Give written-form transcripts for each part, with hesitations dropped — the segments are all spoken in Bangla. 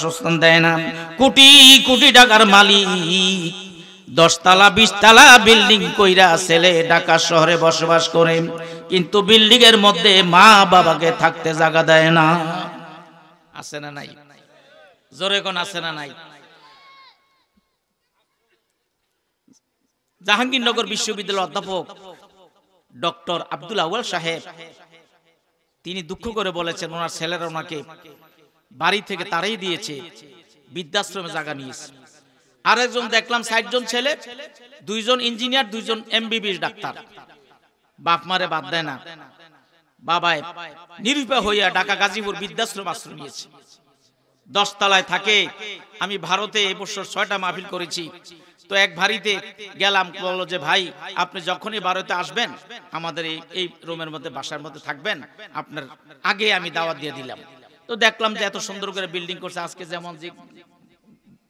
বাসস্থান দেয় না। কোটি কোটি টাকার মালিক 10 তলা 20 তলা বিল্ডিং কইরা ছেলে ঢাকা শহরে বসবাস করে, কিন্তু বিল্ডিং এর মধ্যে মা বাবাকে থাকতে জায়গা দেয় না। আছে না নাই? জোরে কোন আছে না নাই? জাহাঙ্গীরনগর বিশ্ববিদ্যালয়ের অধ্যাপক ডক্টর আব্দুল আউয়াল সাহেব তিনি দুঃখ করে বলেছেন ওনার ছেলেরা ওনাকে বাড়ি থেকে তাড়িয়ে দিয়েছে, বৃদ্ধাশ্রমে জায়গা নিয়েছে। আরেকজন দেখলাম 60 জন ছেলে, 2 জন ইঞ্জিনিয়ার, 2 জন এমবিবিএস ডাক্তার। বাপ মারে বাদ দেয় না, বাবায় নিরুপায় হইয়া ঢাকা গাজীপুর বৃদ্ধাশ্রম আশ্রয় নিয়েছে। 10 তলায় থাকে। আমি ভারতে এবছর 6টা মাহফিল করেছি, তো এক ভারিতে গেলাম, বললো যে ভাই আপনি যখনই ভারতে আসবেন আমাদের এই রুমের মধ্যে বাসার মধ্যে থাকবেন, আপনার আগে আমি দাওয়াত দিয়ে দিলাম। তো দেখলাম যে এত সুন্দর করে বিল্ডিং করছে, আজকে যেমন যে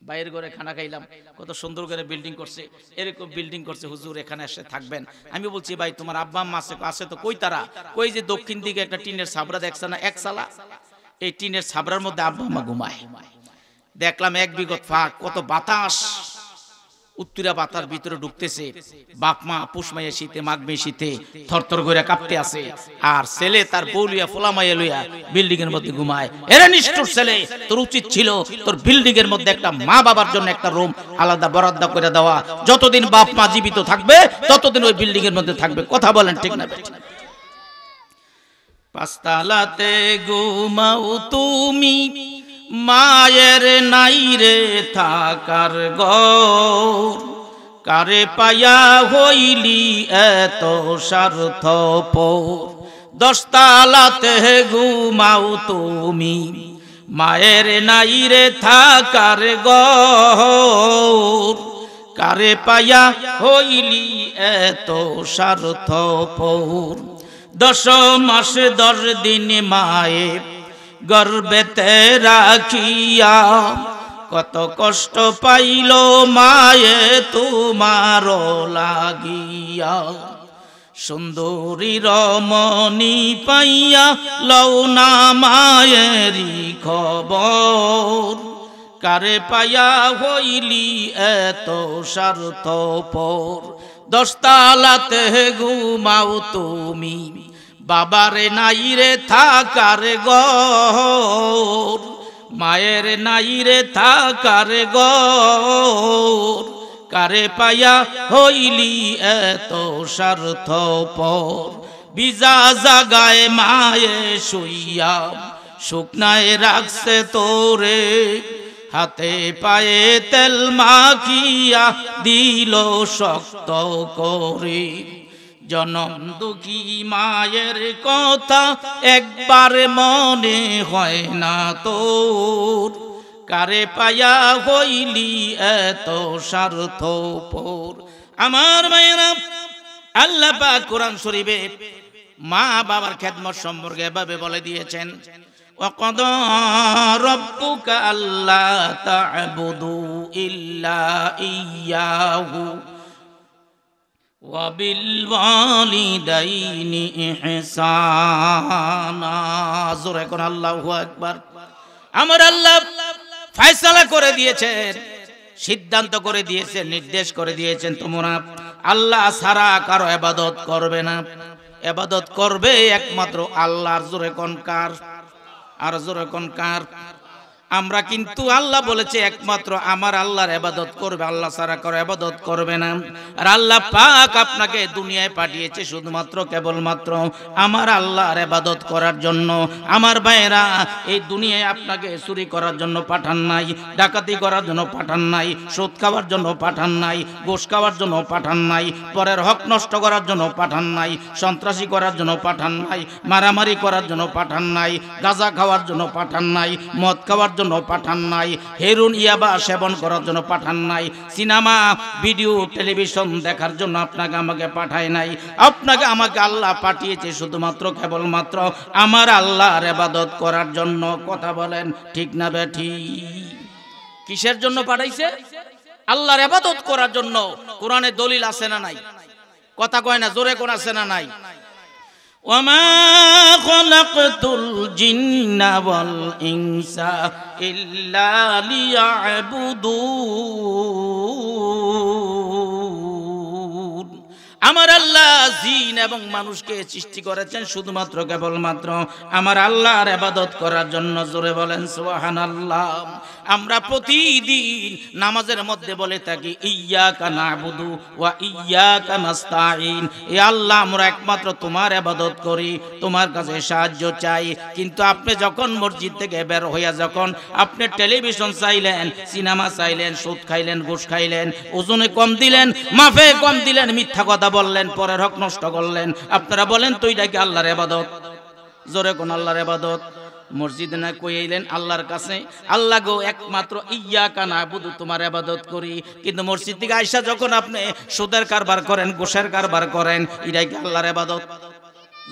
বাইরের ঘরে খানা খাইলাম, কত সুন্দর করে বিল্ডিং করছে, এরকম বিল্ডিং করছে, হুজুর এখানে এসে থাকবেন। আমি বলছি ভাই তোমার আব্বা আম্মা আছে? তো কই তারা? কই যে দক্ষিণ দিকে একটা টিনের ছাবড়া দেখছে না, এক সালা, এই টিনের ছাবড়ার মধ্যে আব্বা আম্মা ঘুমায়। দেখলাম এক বিগত ফাঁক, কত বাতাস, উত্তরা বাতার ভিতরে ঢুকতেছে, বাপ মা পুষমাইয়া শীতে মাঘমে শীতে থরথর করে কাঁপতে আছে, আর ছেলে তার বউ লইয়া ফোলামাইয়া লইয়া বিল্ডিং এর মধ্যে ঘুমায়। এরে নিষ্ঠুর ছেলে, তোর উচিত ছিল তোর বিল্ডিং এর মধ্যে একটা মা বাবার জন্য একটা রুম আলাদা বরাদ্দ করে দেওয়া। যতদিন বাপ মা জীবিত থাকবে ততদিন ওই বিল্ডিং এর মধ্যে থাকবে। কথা বলেন ঠিক না? 5 তলাতে ঘুমাও তুমি, মায়ের নাই রে থাকার ঘর, কারে পায়া হইলি এত স্বার্থপর। 10 তলাতে ঘুমাও তুমি, মায়ের নাই রে থাকার ঘর, কারে পায়া হইলি এত স্বার্থপর। 10 মাস 10 দিন মায়ে গর্ভেতে রাখিয়া, কত কষ্ট পাইল মায়ে তোমার লাগিয়া। সুন্দরী রমণী পাইয়া লও না মায়েরই খবর, কারে পাইয়া হইলি এত স্বার্থপর। 10 তলাতে ঘুমাও তুমি, বাবারে নাই রে থাকার ঘর, মায়ের নাই রে থাকার ঘর, কারে পায়া হইলি এত স্বার্থপর। বিজা জাগায় মায়ে শুইয়া শুকনায় রাখছে তোরে, হাতে পায়ে তেল মাখিয়া দিল শক্ত করে। জনম দুঃখী মায়ের কথা একবার মনে হয় না তোর, কারে পায়া হইলি এত স্বার্থপর। আমার মায়েরা, আল্লাহ পাক কোরআন শরীফে মা বাবার খেদমত সম্পর্কে এভাবে বলে দিয়েছেন, ওয়াকাদা রাব্বুকা আল্লা তা'বুদু ইল্লা ইয়্যাহু ওয়াবিল ওয়ালিদাইনি ইহসানা। জোরে কোন আল্লাহু আকবার। আমার আল্লাহ ফয়সালা করে দিয়েছেন, সিদ্ধান্ত করে দিয়েছেন, নির্দেশ করে দিয়েছেন, তোমরা আল্লাহ ছাড়া কারো ইবাদত করবে না, ইবাদত করবে একমাত্র আল্লাহর। জোরে কোন কার? আর জোরে কোন কার? আমরা কিন্তু আল্লাহ বলেছে একমাত্র আমার আল্লাহর ইবাদত করবে, আল্লাহ ছাড়া কারো ইবাদত করবে না। আর আল্লাহ পাক আপনাকে দুনিয়ায় পাঠিয়েছে শুধুমাত্র কেবলমাত্র আমার আল্লাহর ইবাদত করার জন্য। আমার ভাইরা, এই দুনিয়ায় আপনাকে চুরি করার জন্য পাঠান নাই, ডাকাতি করার জন্য পাঠান নাই, সুদ খাওয়ার জন্য পাঠান নাই, ঘুষ খাওয়ার জন্য পাঠান নাই, পরের হক নষ্ট করার জন্য পাঠান নাই, সন্ত্রাসী করার জন্য পাঠান নাই, মারামারি করার জন্য পাঠান নাই, গাঁজা খাওয়ার জন্য পাঠান নাই, মদ খাওয়ার জন্য পাঠান নাই, হেরোইন ইয়াবা সেবন করার জন্য পাঠান নাই, সিনেমা ভিডিও টেলিভিশন দেখার জন্য আপনাকে আমাকে পাঠায় নাই। আপনাকে আমাকে আল্লাহ পাঠিয়েছে শুধুমাত্র কেবলমাত্র আমার আল্লাহর ইবাদত করার জন্য। কথা বলেন ঠিক না বেঠিক? কিসের জন্য পাঠাইছে? আল্লাহর ইবাদত করার জন্য। কোরআনে দলিল আছে না নাই? কথা কয় না, জোরে কোন আছে না নাই? ওয়ামা খালাকতুল জিন্না ওয়াল ইনসা ইল্লা লিয়াবুদুন। আমার আল্লাহ জিন এবং মানুষকে সৃষ্টি করেছেন শুধুমাত্র কেবলমাত্র আমার আল্লাহর ইবাদত করার জন্য। জোরে বলেন সুবহানাল্লাহ। আমরা প্রতিদিন নামাজের মধ্যে বলে থাকি ইয়্যাকা না'বুদু ওয়া ইয়্যাকা নাস্তাঈন। এ আল্লাহ, আমরা একমাত্র তোমার ইবাদত করি, তোমার কাছে সাহায্য চাই। কিন্তু আপনি যখন মসজিদ থেকে বের হইয়া যখন আপনি টেলিভিশন চাইলেন, সিনেমা চাইলেন, সুদ খাইলেন, ঘুষ খাইলেন, ওজনে কম দিলেন, মাফে কম দিলেন, মিথ্যা কথা বললেন, পরের হক নষ্ট করলেন, আপনারা বলেন তো এটা কি আল্লাহর ইবাদত? জোরে কোন আল্লাহর ইবাদত? মসজিদে না কইলেন আল্লাহর কাছে, আল্লাহ গো একমাত্র ইয়্যাকা না'বুদু তোমার ইবাদত করি, কিন্তু মসজিদ থেকে আইসা যখন আপনি সুদের কারবার করেন, ঘুষের কারবার করেন, এটা কি আল্লাহর ইবাদত?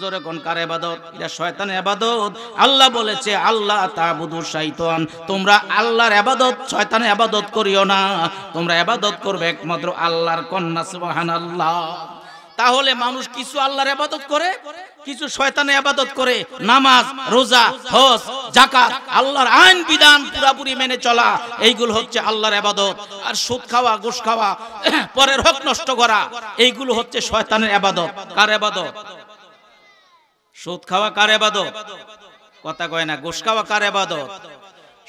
জোরে কোন কার ইবাদত? এটা শয়তানের ইবাদত। আল্লাহ বলেছে আল্লাহ তা'বুদু শাইতান, তোমরা আল্লাহর ইবাদত শয়তানের ইবাদত করিও না, তোমরা ইবাদত করবে একমাত্র আল্লাহর। কন্যা সুবহানাল্লাহ। তাহলে মানুষ কিছু আল্লাহর ইবাদত করে, কিছু শয়তানের ইবাদত করে। নামাজ, রোজা, হজ, যাকাত, আল্লাহর আইন বিধান পুরোপুরি মেনে চলা, এইগুলো হচ্ছে আল্লাহর ইবাদত। আর সুদ খাওয়া, ঘুষ খাওয়া, পরের হক নষ্ট করা, এইগুলো হচ্ছে শয়তানের ইবাদত। কার ইবাদত? সুদ খাওয়া কার ইবাদত? কথা কয় না। ঘুষ খাওয়া কার ইবাদত?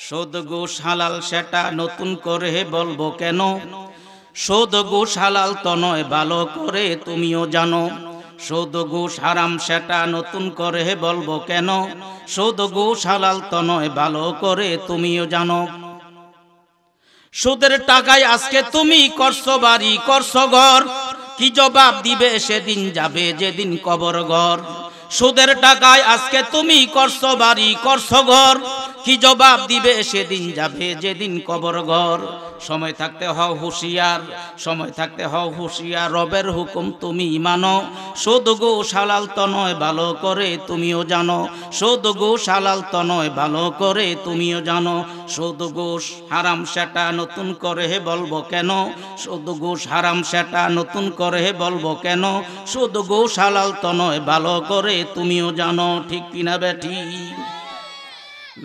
সুদ ঘুষ হালাল সেটা নতুন করে বলবো কেন? সুদ ঘুষ হালাল তো নয়, ভালো করে তুমিও জানো। সুদ ঘুষ হারাম সেটা নতুন করে বলবো কেন? সুদ ঘুষ হালাল তো নয়, ভালো করে তুমিও জানো। সুদের টাকায় আজকে তুমি করছো বাড়ি, করছো ঘর, কি জবাব দিবে সেদিন যাবে যেদিন কবর ঘর। সুদের টাকায় আজকে তুমি করছো বাড়ি, করছো ঘর, কি জবাব দিবে সেদিন যাবে যেদিন কবর ঘর। সময় থাকতে হও হুঁশিয়ার, সময় থাকতে হও হুঁশিয়ার, রবের হুকুম তুমি মানো। সুদ ঘুষ হালাল তো নয়, ভালো করে তুমিও জানো। সুদ ঘুষ হালাল তো নয়, ভালো করে তুমিও জানো। সুদ ঘুষ হারাম সেটা নতুন করে বলবো কেন? সুদ ঘুষ হারাম সেটা নতুন করে বলবো কেন? সুদ ঘুষ হালাল তো নয়, ভালো করে তুমিও জানো। ঠিক কিনা বেঠি?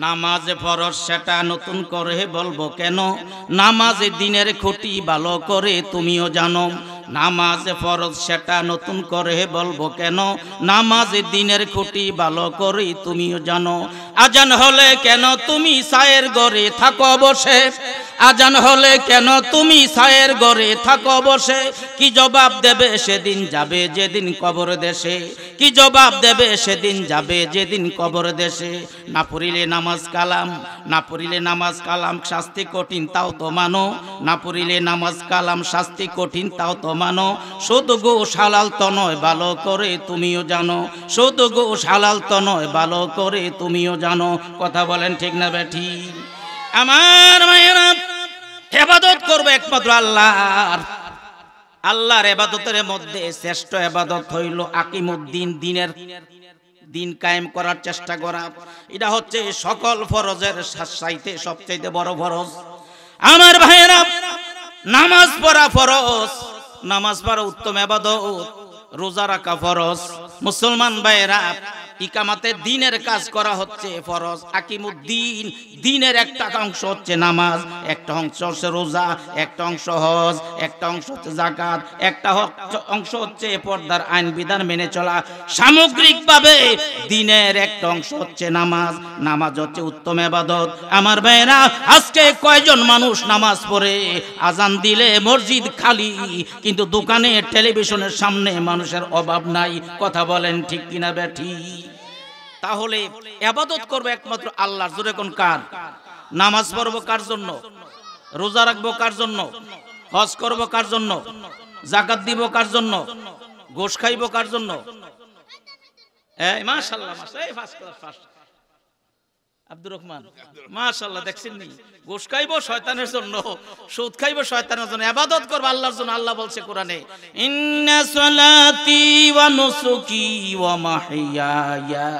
নামাজ ফরজ সেটা নতুন করে বলবো কেন? নামাজে দিনের খুঁটি, ভালো করে তুমিও জানো। নামাজ ফরজ সেটা নতুন করে বলবো কেন? নামাজে দিনের খুঁটি, ভালো করে তুমিও জানো। আজান হলে কেন তুমি ছায়ের ঘরে থাকো বসে? আজান হলে কেন তুমি ছায়ের ঘরে থাকো বসে? কি জবাব দেবে সেদিন যাবে যেদিন কবর দেশে? কি জবাব দেবে সেদিন যাবে যেদিন কবর দেশে? না পড়িলে নামাজ কালাম, না পড়িলে নামাজ কালাম, শাস্তি কঠিন তাও তো মানো। না পড়িলে নামাজ কালাম, শাস্তি কঠিন তাও তো মানো। সুদ ঘুষ হালাল তো নয়, ভালো করে তুমিও জানো। সুদ ঘুষ হালাল তো নয়, ভালো করে তুমিও জানো। কথা বলেন ঠিক না বেঠি? আমার মায়েরা, ইবাদত করবে একমাত্র আল্লাহর। আল্লাহর ইবাদতের মধ্যে শ্রেষ্ঠ ইবাদত হইল আকিমুদ্দিন, দিনের দিন কায়েম করার চেষ্টা করা। এটা হচ্ছে সকল ফরজের চাইতে সবচেয়ে বড় ফরজ। আমার ভাইয়েরা, নামাজ পড়া ফরজ, নামাজ পড়া উত্তম ইবাদত, রোজা রাখা ফরজ। মুসলমান ভাইয়েরা, ইকামাতে দিনের কাজ করা হচ্ছে ফরজ। আকিমুদ্দিন, দিনের একটা অংশ হচ্ছে নামাজ, একটা অংশ হচ্ছে রোজা, একটা অংশ হজ, একটা অংশ হচ্ছে যাকাত, একটা অংশ হচ্ছে পর্দার আইন বিধান মেনে চলা। সামগ্রিকভাবে দিনের একটা অংশ হচ্ছে নামাজ। নামাজ হচ্ছে উত্তম ইবাদত। আমার ভাইয়েরা, আজকে কয়জন মানুষ নামাজ পড়ে? আজান দিলে মসজিদ খালি, কিন্তু দোকানে টেলিভিশনের সামনে মানুষের অভাব নাই। কথা বলেন ঠিক কিনা বেঠি? তাহলে ইবাদত করবে একমাত্র আল্লাহর। জোরে কোন কার? নামাজ পড়বো কার জন্য? রোজা রাখবো কার জন্য? হজ করব কার জন্য? যাকাত দিব কার জন্য? গোশ খাইব কার জন্য? এই মাশাআল্লাহ, মাশাআল্লাহ, এই first class, first Abdur Rahman, মাশাআল্লাহ। দেখছেন নি? গোশ খাইব শয়তানের জন্য, সুদ খাইব শয়তানের জন্য, ইবাদত করব আল্লাহর জন্য। আল্লাহ বলছে কোরআনে, ইন্না সলাতি ওয়া নুসুকি ওয়া মাহইয়ায়া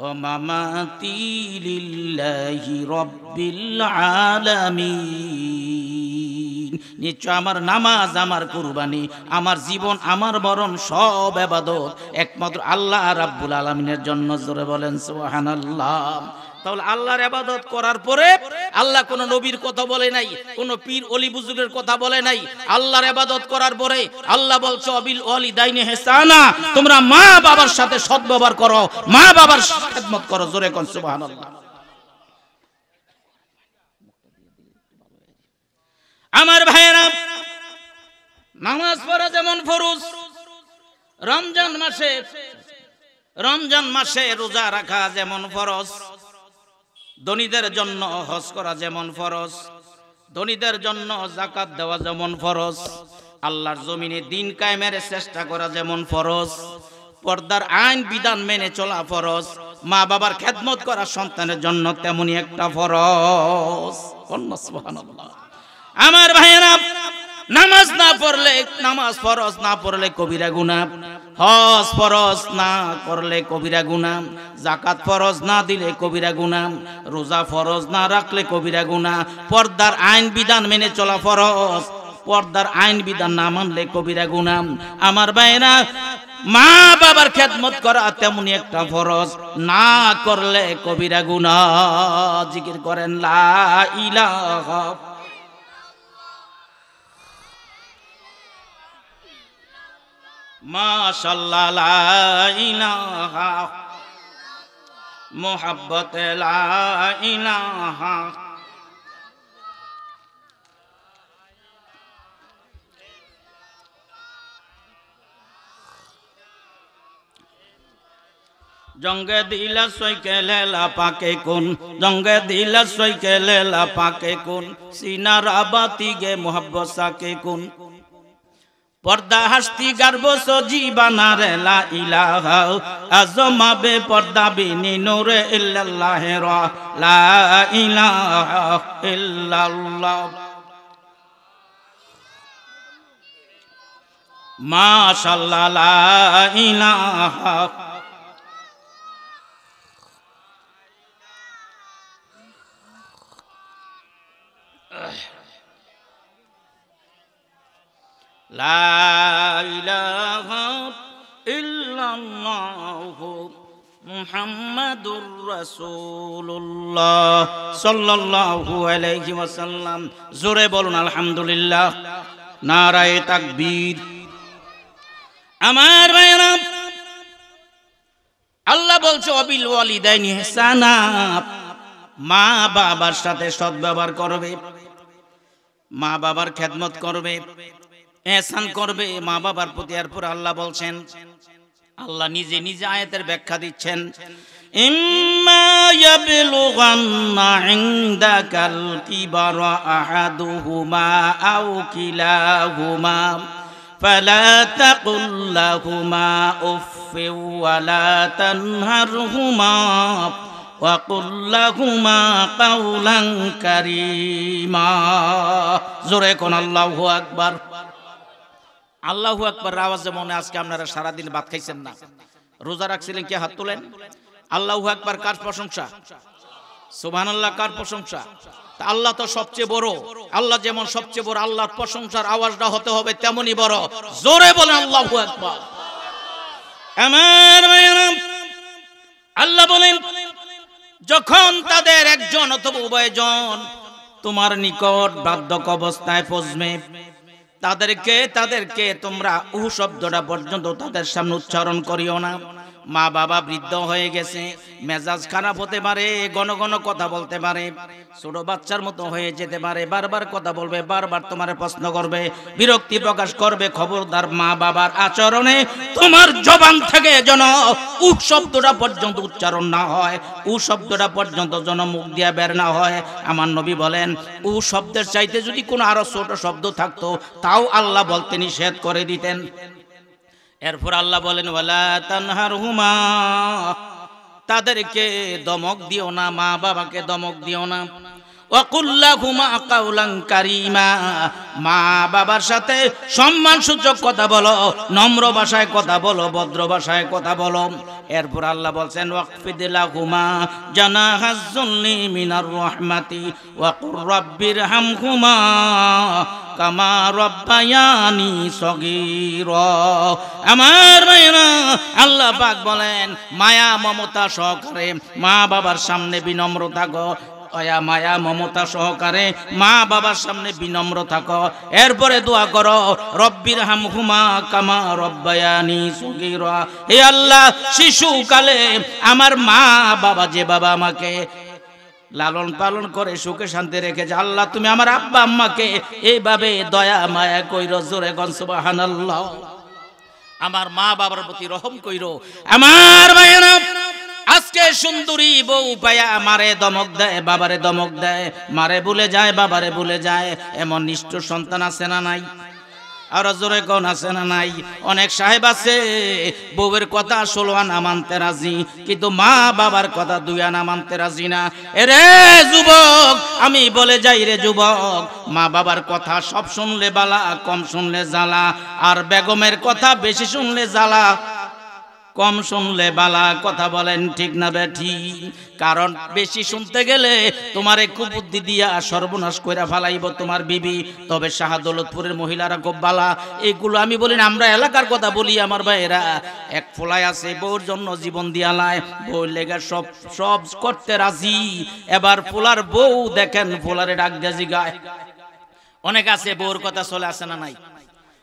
ওয়া মামাতি লিল্লাহি রাব্বিল আলামিন। নিশ্চয় আমার নামাজ, আমার কুরবানি, আমার জীবন, আমার মরণ সব ইবাদত একমাত্র আল্লাহ রাব্বুল আলামিনের জন্য। জোরে বলেন সুবহানাল্লাহ। তাহলে আল্লাহর ইবাদত করার পরে আল্লাহ কোন নবীর কথা বলে নাই, কোন পীর ওলি বুজুর্গের কথা বলে নাই। আল্লাহর ইবাদত করার পরে আল্লাহ বলছে অবিল ওয়ালিদাইনি ইহসানা, তোমরা মা বাবার সাথে সদ্ব্যবহার করো, মা বাবার খেদমত করো। জোরে কোন সুবহানাল্লাহ। আমার ভাইয়েরা, নামাজ পড়া যেমন ফরজ, রমজান মাসে রোজা রাখা যেমন ফরজ, ধনীদের জন্য হজ করা যেমন ফরজ, ধনীদের জন্য যাকাত দেওয়া যেমন ফরজ, আল্লাহর জমিনে দিন কায়েমের চেষ্টা করা যেমন ফরজ, পর্দার আইন বিধান মেনে চলা ফরজ, মা বাবার খেদমত করা সন্তানের জন্য তেমনি একটা ফরজ। সুবহানাল্লাহ। আমার ভাইয়েরা, নামাজ ফরজ না পড়লে কবিরা গুনাহ, হজ ফরজ না করলে কবিরা গুনাহ, যাকাত ফরজ না দিলে কবিরা গুনাহ, রোজা ফরজ না রাখলে কবিরা গুনাহ, পর্দার আইন বিধান মেনে চলা ফরজ, পর্দার আইন বিধান না মানলে কবিরা গুনাহ। আমার ভাইয়েরা, মা বাবার খেদমত করা তেমনি একটা ফরজ, না করলে কবিরা গুনাহ। জিকির করেন লা ইলাহা মাশাআল্লাহ, লা ইলাহা মুহাব্বত, লা ইলাহা জঙ্গে দিলা সইকে লেলা পাকে কোন, জঙ্গে দিলা সইকে লেলা পাকে কোন, সিনার আবাতি গে মুহাব্বত সাকে কোন, পর্দা হাসতি গার্ব সজীবানা রে লা ইলাহা আজমাবে পর্দা বিনি নূরে ইল্লাল্লাহ লা ইলাহা ইল্লাল্লাহ। মাশাআল্লাহ, লা ইলাহা লা ইলাহা ইল্লাল্লাহু মুহাম্মাদুর রাসূলুল্লাহ সাল্লাল্লাহু আলাইহি ওয়াসাল্লাম। জোরে বলুন আলহামদুলিল্লাহ, নারায়ে তাকবীর। আমার ভাইরা, আল্লাহ বলছে অবিল ওয়ালিদাইনি ইহসানা, মা বাবার সাথে সদ্ব্যবহার করবে, মা বাবার খেদমত করবে, এহসান করবে মা বাবার প্রতি। এরপর আল্লাহ বলছেন, আল্লাহ নিজে নিজে আয়াতের ব্যাখ্যা দিচ্ছেন, ইম্মা ইয়াবলুগান্না ইনদাকাল কিবারা আহাদুহুমা আও কিলাহুমা ফালা তাকুল লাহুমা উফফিন ওয়ালা তানহারহুমা ওয়া কুল লাহুমা কাওলান কারীমা। জোরে কোন আল্লাহু আকবার। আল্লাহু আকবার আওয়াজে মনে আজকে আপনারা সারাদিন ভাত খাইছেন না, রোজা রাখছিলেন, কি হাত তোলেন? আল্লাহু আকবার কার প্রশংসা? সুবহানাল্লাহ কার প্রশংসা? তা আল্লাহ তো সবচেয়ে বড়, আল্লাহ যেমন সবচেয়ে বড়, আল্লাহর প্রশংসার আওয়াজটা হতে হবে তেমনি বড়। জোরে বলেন আল্লাহু আকবার। আমার ভাইরা, আল্লাহ বলেন, যখন তাদের একজন অথবা উভয়জন তোমার নিকট বার্ধক্য অবস্থায় পৌঁছবে, তাদেরকে তোমরা উহু শব্দটা পর্যন্ত তাদের সামনে উচ্চারণ করিও না। মা বাবা বৃদ্ধ হয়ে গেছে, মেজাজ খারাপ হতে পারে, ঘন ঘন কথা বলতে পারে, ছোট বাচ্চার মতো হয়ে যেতে পারে, বারবার কথা বলবে, বারবার তোমার প্রশ্ন করবে, বিরক্তি প্রকাশ করবে। খবরদার, মা বাবার আচরণে তোমার জবান থেকে যেন উহ শব্দটা পর্যন্ত উচ্চারণ না হয়, উ শব্দটা পর্যন্ত যেন মুখ দিয়ে বের না হয়। আমার নবী বলেন, উ শব্দের চাইতে যদি কোনো আরো ছোট শব্দ থাকতো তাও আল্লাহ বলতে নিষেধ করে দিতেন। এরপর আল্লাহ বলেন, ওয়ালা তানহারহুমা, তাদেরকে দমক দিও না, মা বাবাকে দমক দিও না। ওয়া কুল লাহুমা কাওলান কারীমা, মা বাবার সাথে সম্মানসূচক কথা বলো, নম্র ভাষায় কথা বলো, ভদ্র ভাষায় কথা বলো। এরপর আল্লাহ বলছেন, ওয়াকফিদ লাহুমা জানাহাজ যুল্লি মিনার রাহমাতি ওয়া কুর রাব্বিরহামহুমা কামা রব্বায়ানি সগীরা। আমার ভাইরা, আল্লাহ পাক বলেন মায়া মমতা সহকারে মা বাবার সামনে বিনম্র থাকো, মায়া মমতা সহকারে মা বাবার সামনে বিনম্র থাকো। এরপরে দোয়া করো রব্বির হামহুমা কামা রব্বায়ানি সগীরা। হে আল্লাহ, শিশুকালে আমার মা বাবা যে বাবা আমাকে লালন পালন করে সুখে শান্তি রেখেছে, আল্লাহ তুমি আমার আব্বা আম্মাকে এইভাবে দয়া মায়া কইরো। জোরে কোন সুবহানাল্লাহ। আমার মা বাবার প্রতি রহম কইরো। আমার ভাইরা, আজকে সুন্দরী বউ পায়া মারে দমক দেয়, বাবারে দমক দেয়, মারে ভুলে যায়, বাবারে ভুলে যায়, এমন নিষ্ঠুর সন্তান আছে না নাই? আর জোরে কোন আছে না নাই? অনেক সাহেব আছে বউয়ের কথা 16 আনা মানতে রাজি, কিন্তু মা বাবার কথা 2 আনা মানতে রাজি না। এরে যুবক, আমি বলে যাই রে যুবক, মা বাবার কথা সব শুনলে বালা, কম শুনলে জ্বালা। আর বেগমের কথা বেশি শুনলে জ্বালা, কম শুনলে বালা। কথা বলেন ঠিক না বেঠি? কারণ বেশি শুনতে গেলে তোমারে কুবুদ্ধি দিয়া সর্বনাশ কইরা ফেলাইব তোমার বিবি। তবে শাহদৌলতপুরের মহিলারা খুব বালা। এইগুলো আমি বলি না, আমরা এলাকার কথা বলি। আমার ভাইয়েরা, এক ফোলাই আছে বউর জন্য জীবন দিয়ালায়, বউ লেগে সব সব করতে রাজি। এবার ফোলার বউ দেখেন ফোলারে ডাক দিয়া জিগায়। অনেক আছে বউর কথা চলে আসে না নাই?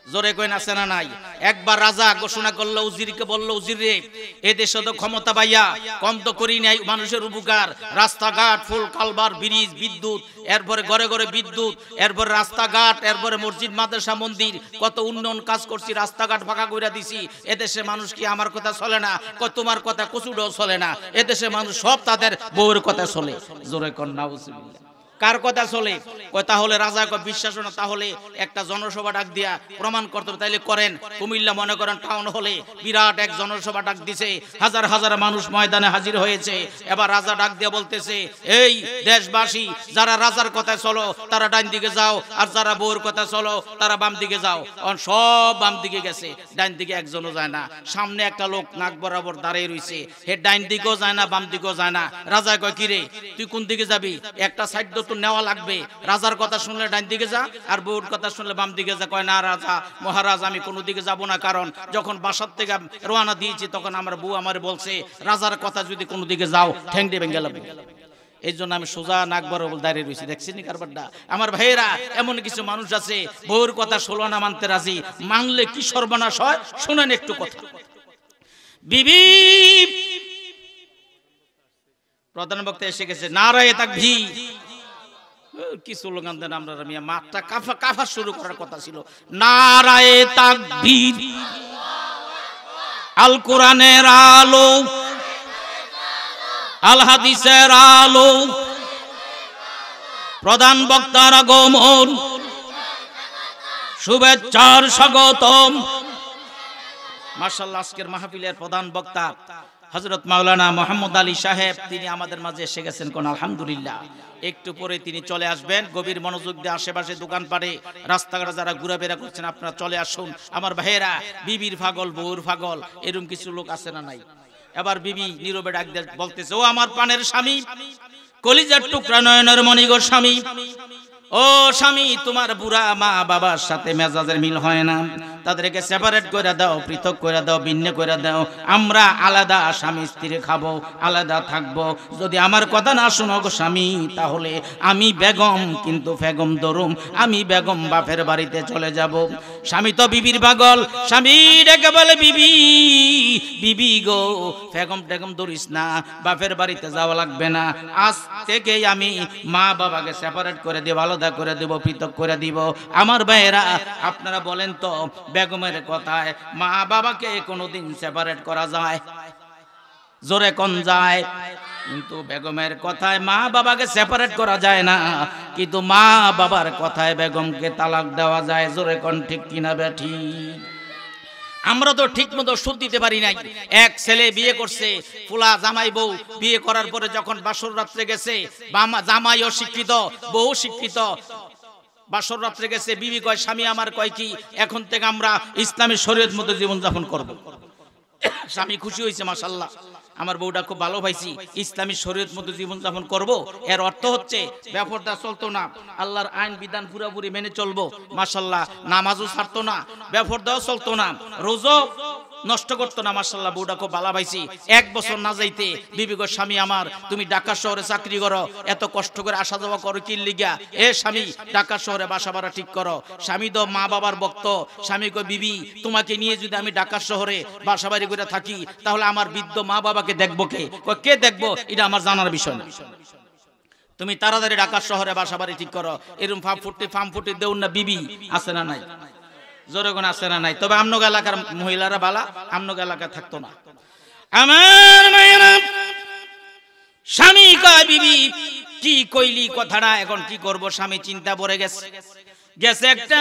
জোরে কইন আছে না নাই? একবার রাজা ঘোষণা করলো, উজিরকে বললো, উজির রে, এ দেশে তো ক্ষমতা পাইয়া কম তো করি নাই মানুষের উপকার। রাস্তাঘাট, ফুল কালবার, ব্রিজ, বিদ্যুৎ, এরপরে ঘরে ঘরে বিদ্যুৎ, এরপরে রাস্তাঘাট, এরপরে মসজিদ মাদ্রাসা মন্দির, কত উন্নয়ন কাজ করছি, রাস্তাঘাট ফাঁকা কইরা দিছি। এদেশে মানুষ কি আমার কথা চলে না? তোমার কথা কচুডও চলে না। এদেশে মানুষ সব তাদের বউয়ের কথা চলে। জোরে কর নাউজুবিল্লাহ। কার কথা চলে? তাহলে রাজা বিশ্বাস না, তাহলে একটা জনসভা ডাক দিয়া প্রমাণ করতে হবে। তাইলে করেন। কুমিল্লা মনে করেন টাউন হলে বিরাট এক জনসভা ডাক দিছে, হাজার হাজার মানুষ ময়দানে হাজির হয়েছে। এবার রাজা ডাক দিয়া বলতেছে, এই দেশবাসী, যারা রাজার কথায় চলো তারা ডান দিকে যাও, আর যারা বউর কথা চলো তারা বাম দিকে যাও। সব বাম দিকে গেছে, ডান দিকে একজনও যায় না। সামনে একটা লোক নাক বরাবর দাঁড়িয়ে রইছে, হে ডান দিকেও যায় না, বাম দিকেও যায় না। রাজা কয়, কিরে তুই কোন দিকে যাবি? একটা সাইড তো নেওয়া লাগবে। রাজার কথা শুনলে ডান দিকে যা, আর বউর কথা শুনলে বাম দিকে যা। কয়, না রাজা মহারাজ, আমি কোনো দিকে যাব না। কারণ যখন বাসার থেকে রওনা দিয়েছি তখন আমার বউ আমার বলছে, রাজার কথা যদি কোনো দিকে যাও ঠ্যাং দিয়ে ভেঙে যাবে। এই জন্য আমি সোজা নাক বরাবর দাঁড়িয়ে রয়েছি। দেখছেন কারবারটা? আমার ভাইয়েরা, এমন কিছু মানুষ আছে বউর কথা 16 আনা মানতে রাজি, মানলে কি সর্বনাশ হয় শুনেন একটু কথা। বিবি প্রধান বক্তা এসে গেছে, নারায়ে তাকবীর। কি স্লোগান দেন আমরা? মাঠটা কাফা শুরু করার কথা ছিল। নারায়ে তাকবীর, আল কোরআনের আলো, আল হাদিসের আলো, প্রধান বক্তার আগমন, শুভেচ্ছার স্বাগতম। মাশাআল্লাহ, আজকের মাহফিলের প্রধান বক্তা হযরত মাওলানা মোহাম্মদ আলী সাহেব, তিনি আমাদের মাঝে এসে গেছেন। কোন আলহামদুলিল্লাহ। একটু পরে তিনি চলে আসবেন। গভীর মনোযোগ দিয়ে আশেপাশে দোকান পাড়ে রাস্তাঘাটে যারা ঘোরাফেরা করছেন আপনারা চলে আসুন। আমার ভাইয়েরা, বিবির পাগল বউর পাগল এরকম কিছু লোক আছে না নাই? এবার বিবি নীরবে ডাক দিয়ে বলতেছে, ও আমার প্রাণের স্বামী, কলিজার টুকরা নয়নের মণি গো স্বামী, ও স্বামী, তোমার বুড়া মা বাবার সাথে মেজাজের মিল হয় না, তাদেরকে সেপারেট করে দাও, পৃথক করে দাও, ভিন্ন করে দাও। আমরা আলাদা স্বামী স্ত্রী খাবো, আলাদা থাকবো। যদি আমার কথা না শোনো গো স্বামী, তাহলে আমি বেগম কিন্তু বেগম দরুম, আমি বেগম বাপের বাড়িতে চলে যাব। স্বামী তো বিবির পাগল, স্বামী ডেকে বলে, বিবি বিবি গো, বেগম টেগম ধরিস না, বাপের বাড়িতে যাওয়া লাগবে না। আজ থেকেই আমি মা বাবাকে সেপারেট করে দেব, আলাদা করে দেব, পৃথক করে দিব। আমার ভাইয়েরা, আপনারা বলেন তো, বেগমের কথায় মা বাবাকে কোনোদিন সেপারেট করা যায়? জোরে কোন যায়? কিন্তু বেগমের কথায় মা বাবাকে সেপারেট করা যায় না, কিন্তু মা বাবার কথায় বেগমকে তালাক দেওয়া যায়। জোরে কোন ঠিক কিনা বেঠি? আমরা তো ঠিক মতো সুদ দিতে পারি নাই। এক ছেলে বিয়ে করছে, ফুলা জামাই বউ বিয়ে করার পরে যখন বাসর রাত্রে গেছে, জামাইও শিক্ষিত, বউ শিক্ষিত, বাসর রাত্রে গেছে, বিবি কয়, স্বামী আমার কয় কি, এখন থেকে আমরা ইসলামী শরীয়ত মতো জীবন যাপন করব। স্বামী খুশি হয়েছে, মাশাআল্লাহ। আমার বউটা খুব ভালো পাইছি, ইসলামী শরীয়ত মতো জীবন যাপন করব, এর অর্থ হচ্ছে বেপরদা চলতো না, আল্লাহর আইন বিধান পুরোপুরি মেনে চলবো। মাশাআল্লাহ, নামাজও ছাড়তো না, বেপরদাও চলতো না, রোজা নষ্ট করতো না। মাশাআল্লাহ, বউটা খুব ভালো পাইছি। 1 বছর না যাইতে বিবি গো, স্বামী আমার তুমি ঢাকা শহরে চাকরি করো, এত কষ্ট করে আসা যাওয়া করো কি লিগা? এ স্বামী, ঢাকা শহরে বাসা ভাড়া ঠিক করো। স্বামী তো মা বাবার ভক্ত। স্বামী কই, বিবি তোমাকে নিয়ে যদি আমি ঢাকা শহরে বাসা বাড়ি করে থাকি, তাহলে আমার বৃদ্ধ মা বাবাকে দেখবো কে? কই, কে দেখবো এটা আমার জানার বিষয় না, তুমি তাড়াতাড়ি ঢাকা শহরে বাসা বাড়ি ঠিক করো। এরকম ফার্ম ফুটি দেউন না বিবি আছে না নাই? জোরে কোন আছে না নাই? তবে আমনগ এলাকার মহিলারা বালা, আমনগ এলাকায় থাকতো না। আমার মায়েরা, স্বামী কয়, বিবি কি কইলি কথাটা, এখন কি করব? স্বামী চিন্তা পড়ে গেছে একটা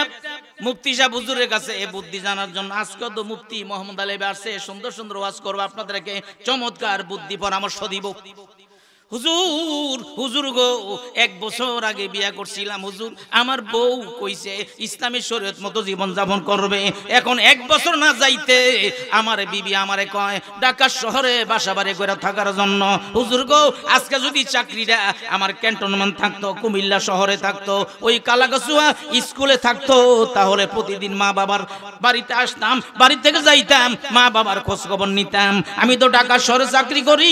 মুফতি সাহেব হুজুরের কাছে এ বুদ্ধি জানার জন্য। আজকে তো মুফতি মোহাম্মদ আলী আসছে, সুন্দর সুন্দর ওয়াজ করবো, আপনাদেরকে চমৎকার বুদ্ধি পরামর্শ দিব। হুজুর, হুজুর গো, 1 বছর আগে বিয়া করছিলাম হুজুর, আমার বউ কইছে ইসলামী শরীয়ত মতো জীবন যাপন করবে। এখন 1 বছর না যাইতে আমার বিবি আমারে কয় ঢাকা শহরে বাসা বাড়ি করে থাকার জন্য। হুজুর গো, আজকে যদি চাকরিটা আমার ক্যান্টনমেন্ট থাকতো, কুমিল্লা শহরে থাকতো, ওই কালাগাছুয়া স্কুলে থাকতো, তাহলে প্রতিদিন মা বাবার বাড়িতে আসতাম, বাড়ি থেকে যাইতাম, মা বাবার খোঁজ খবর নিতাম। আমি তো ঢাকা শহরে চাকরি করি,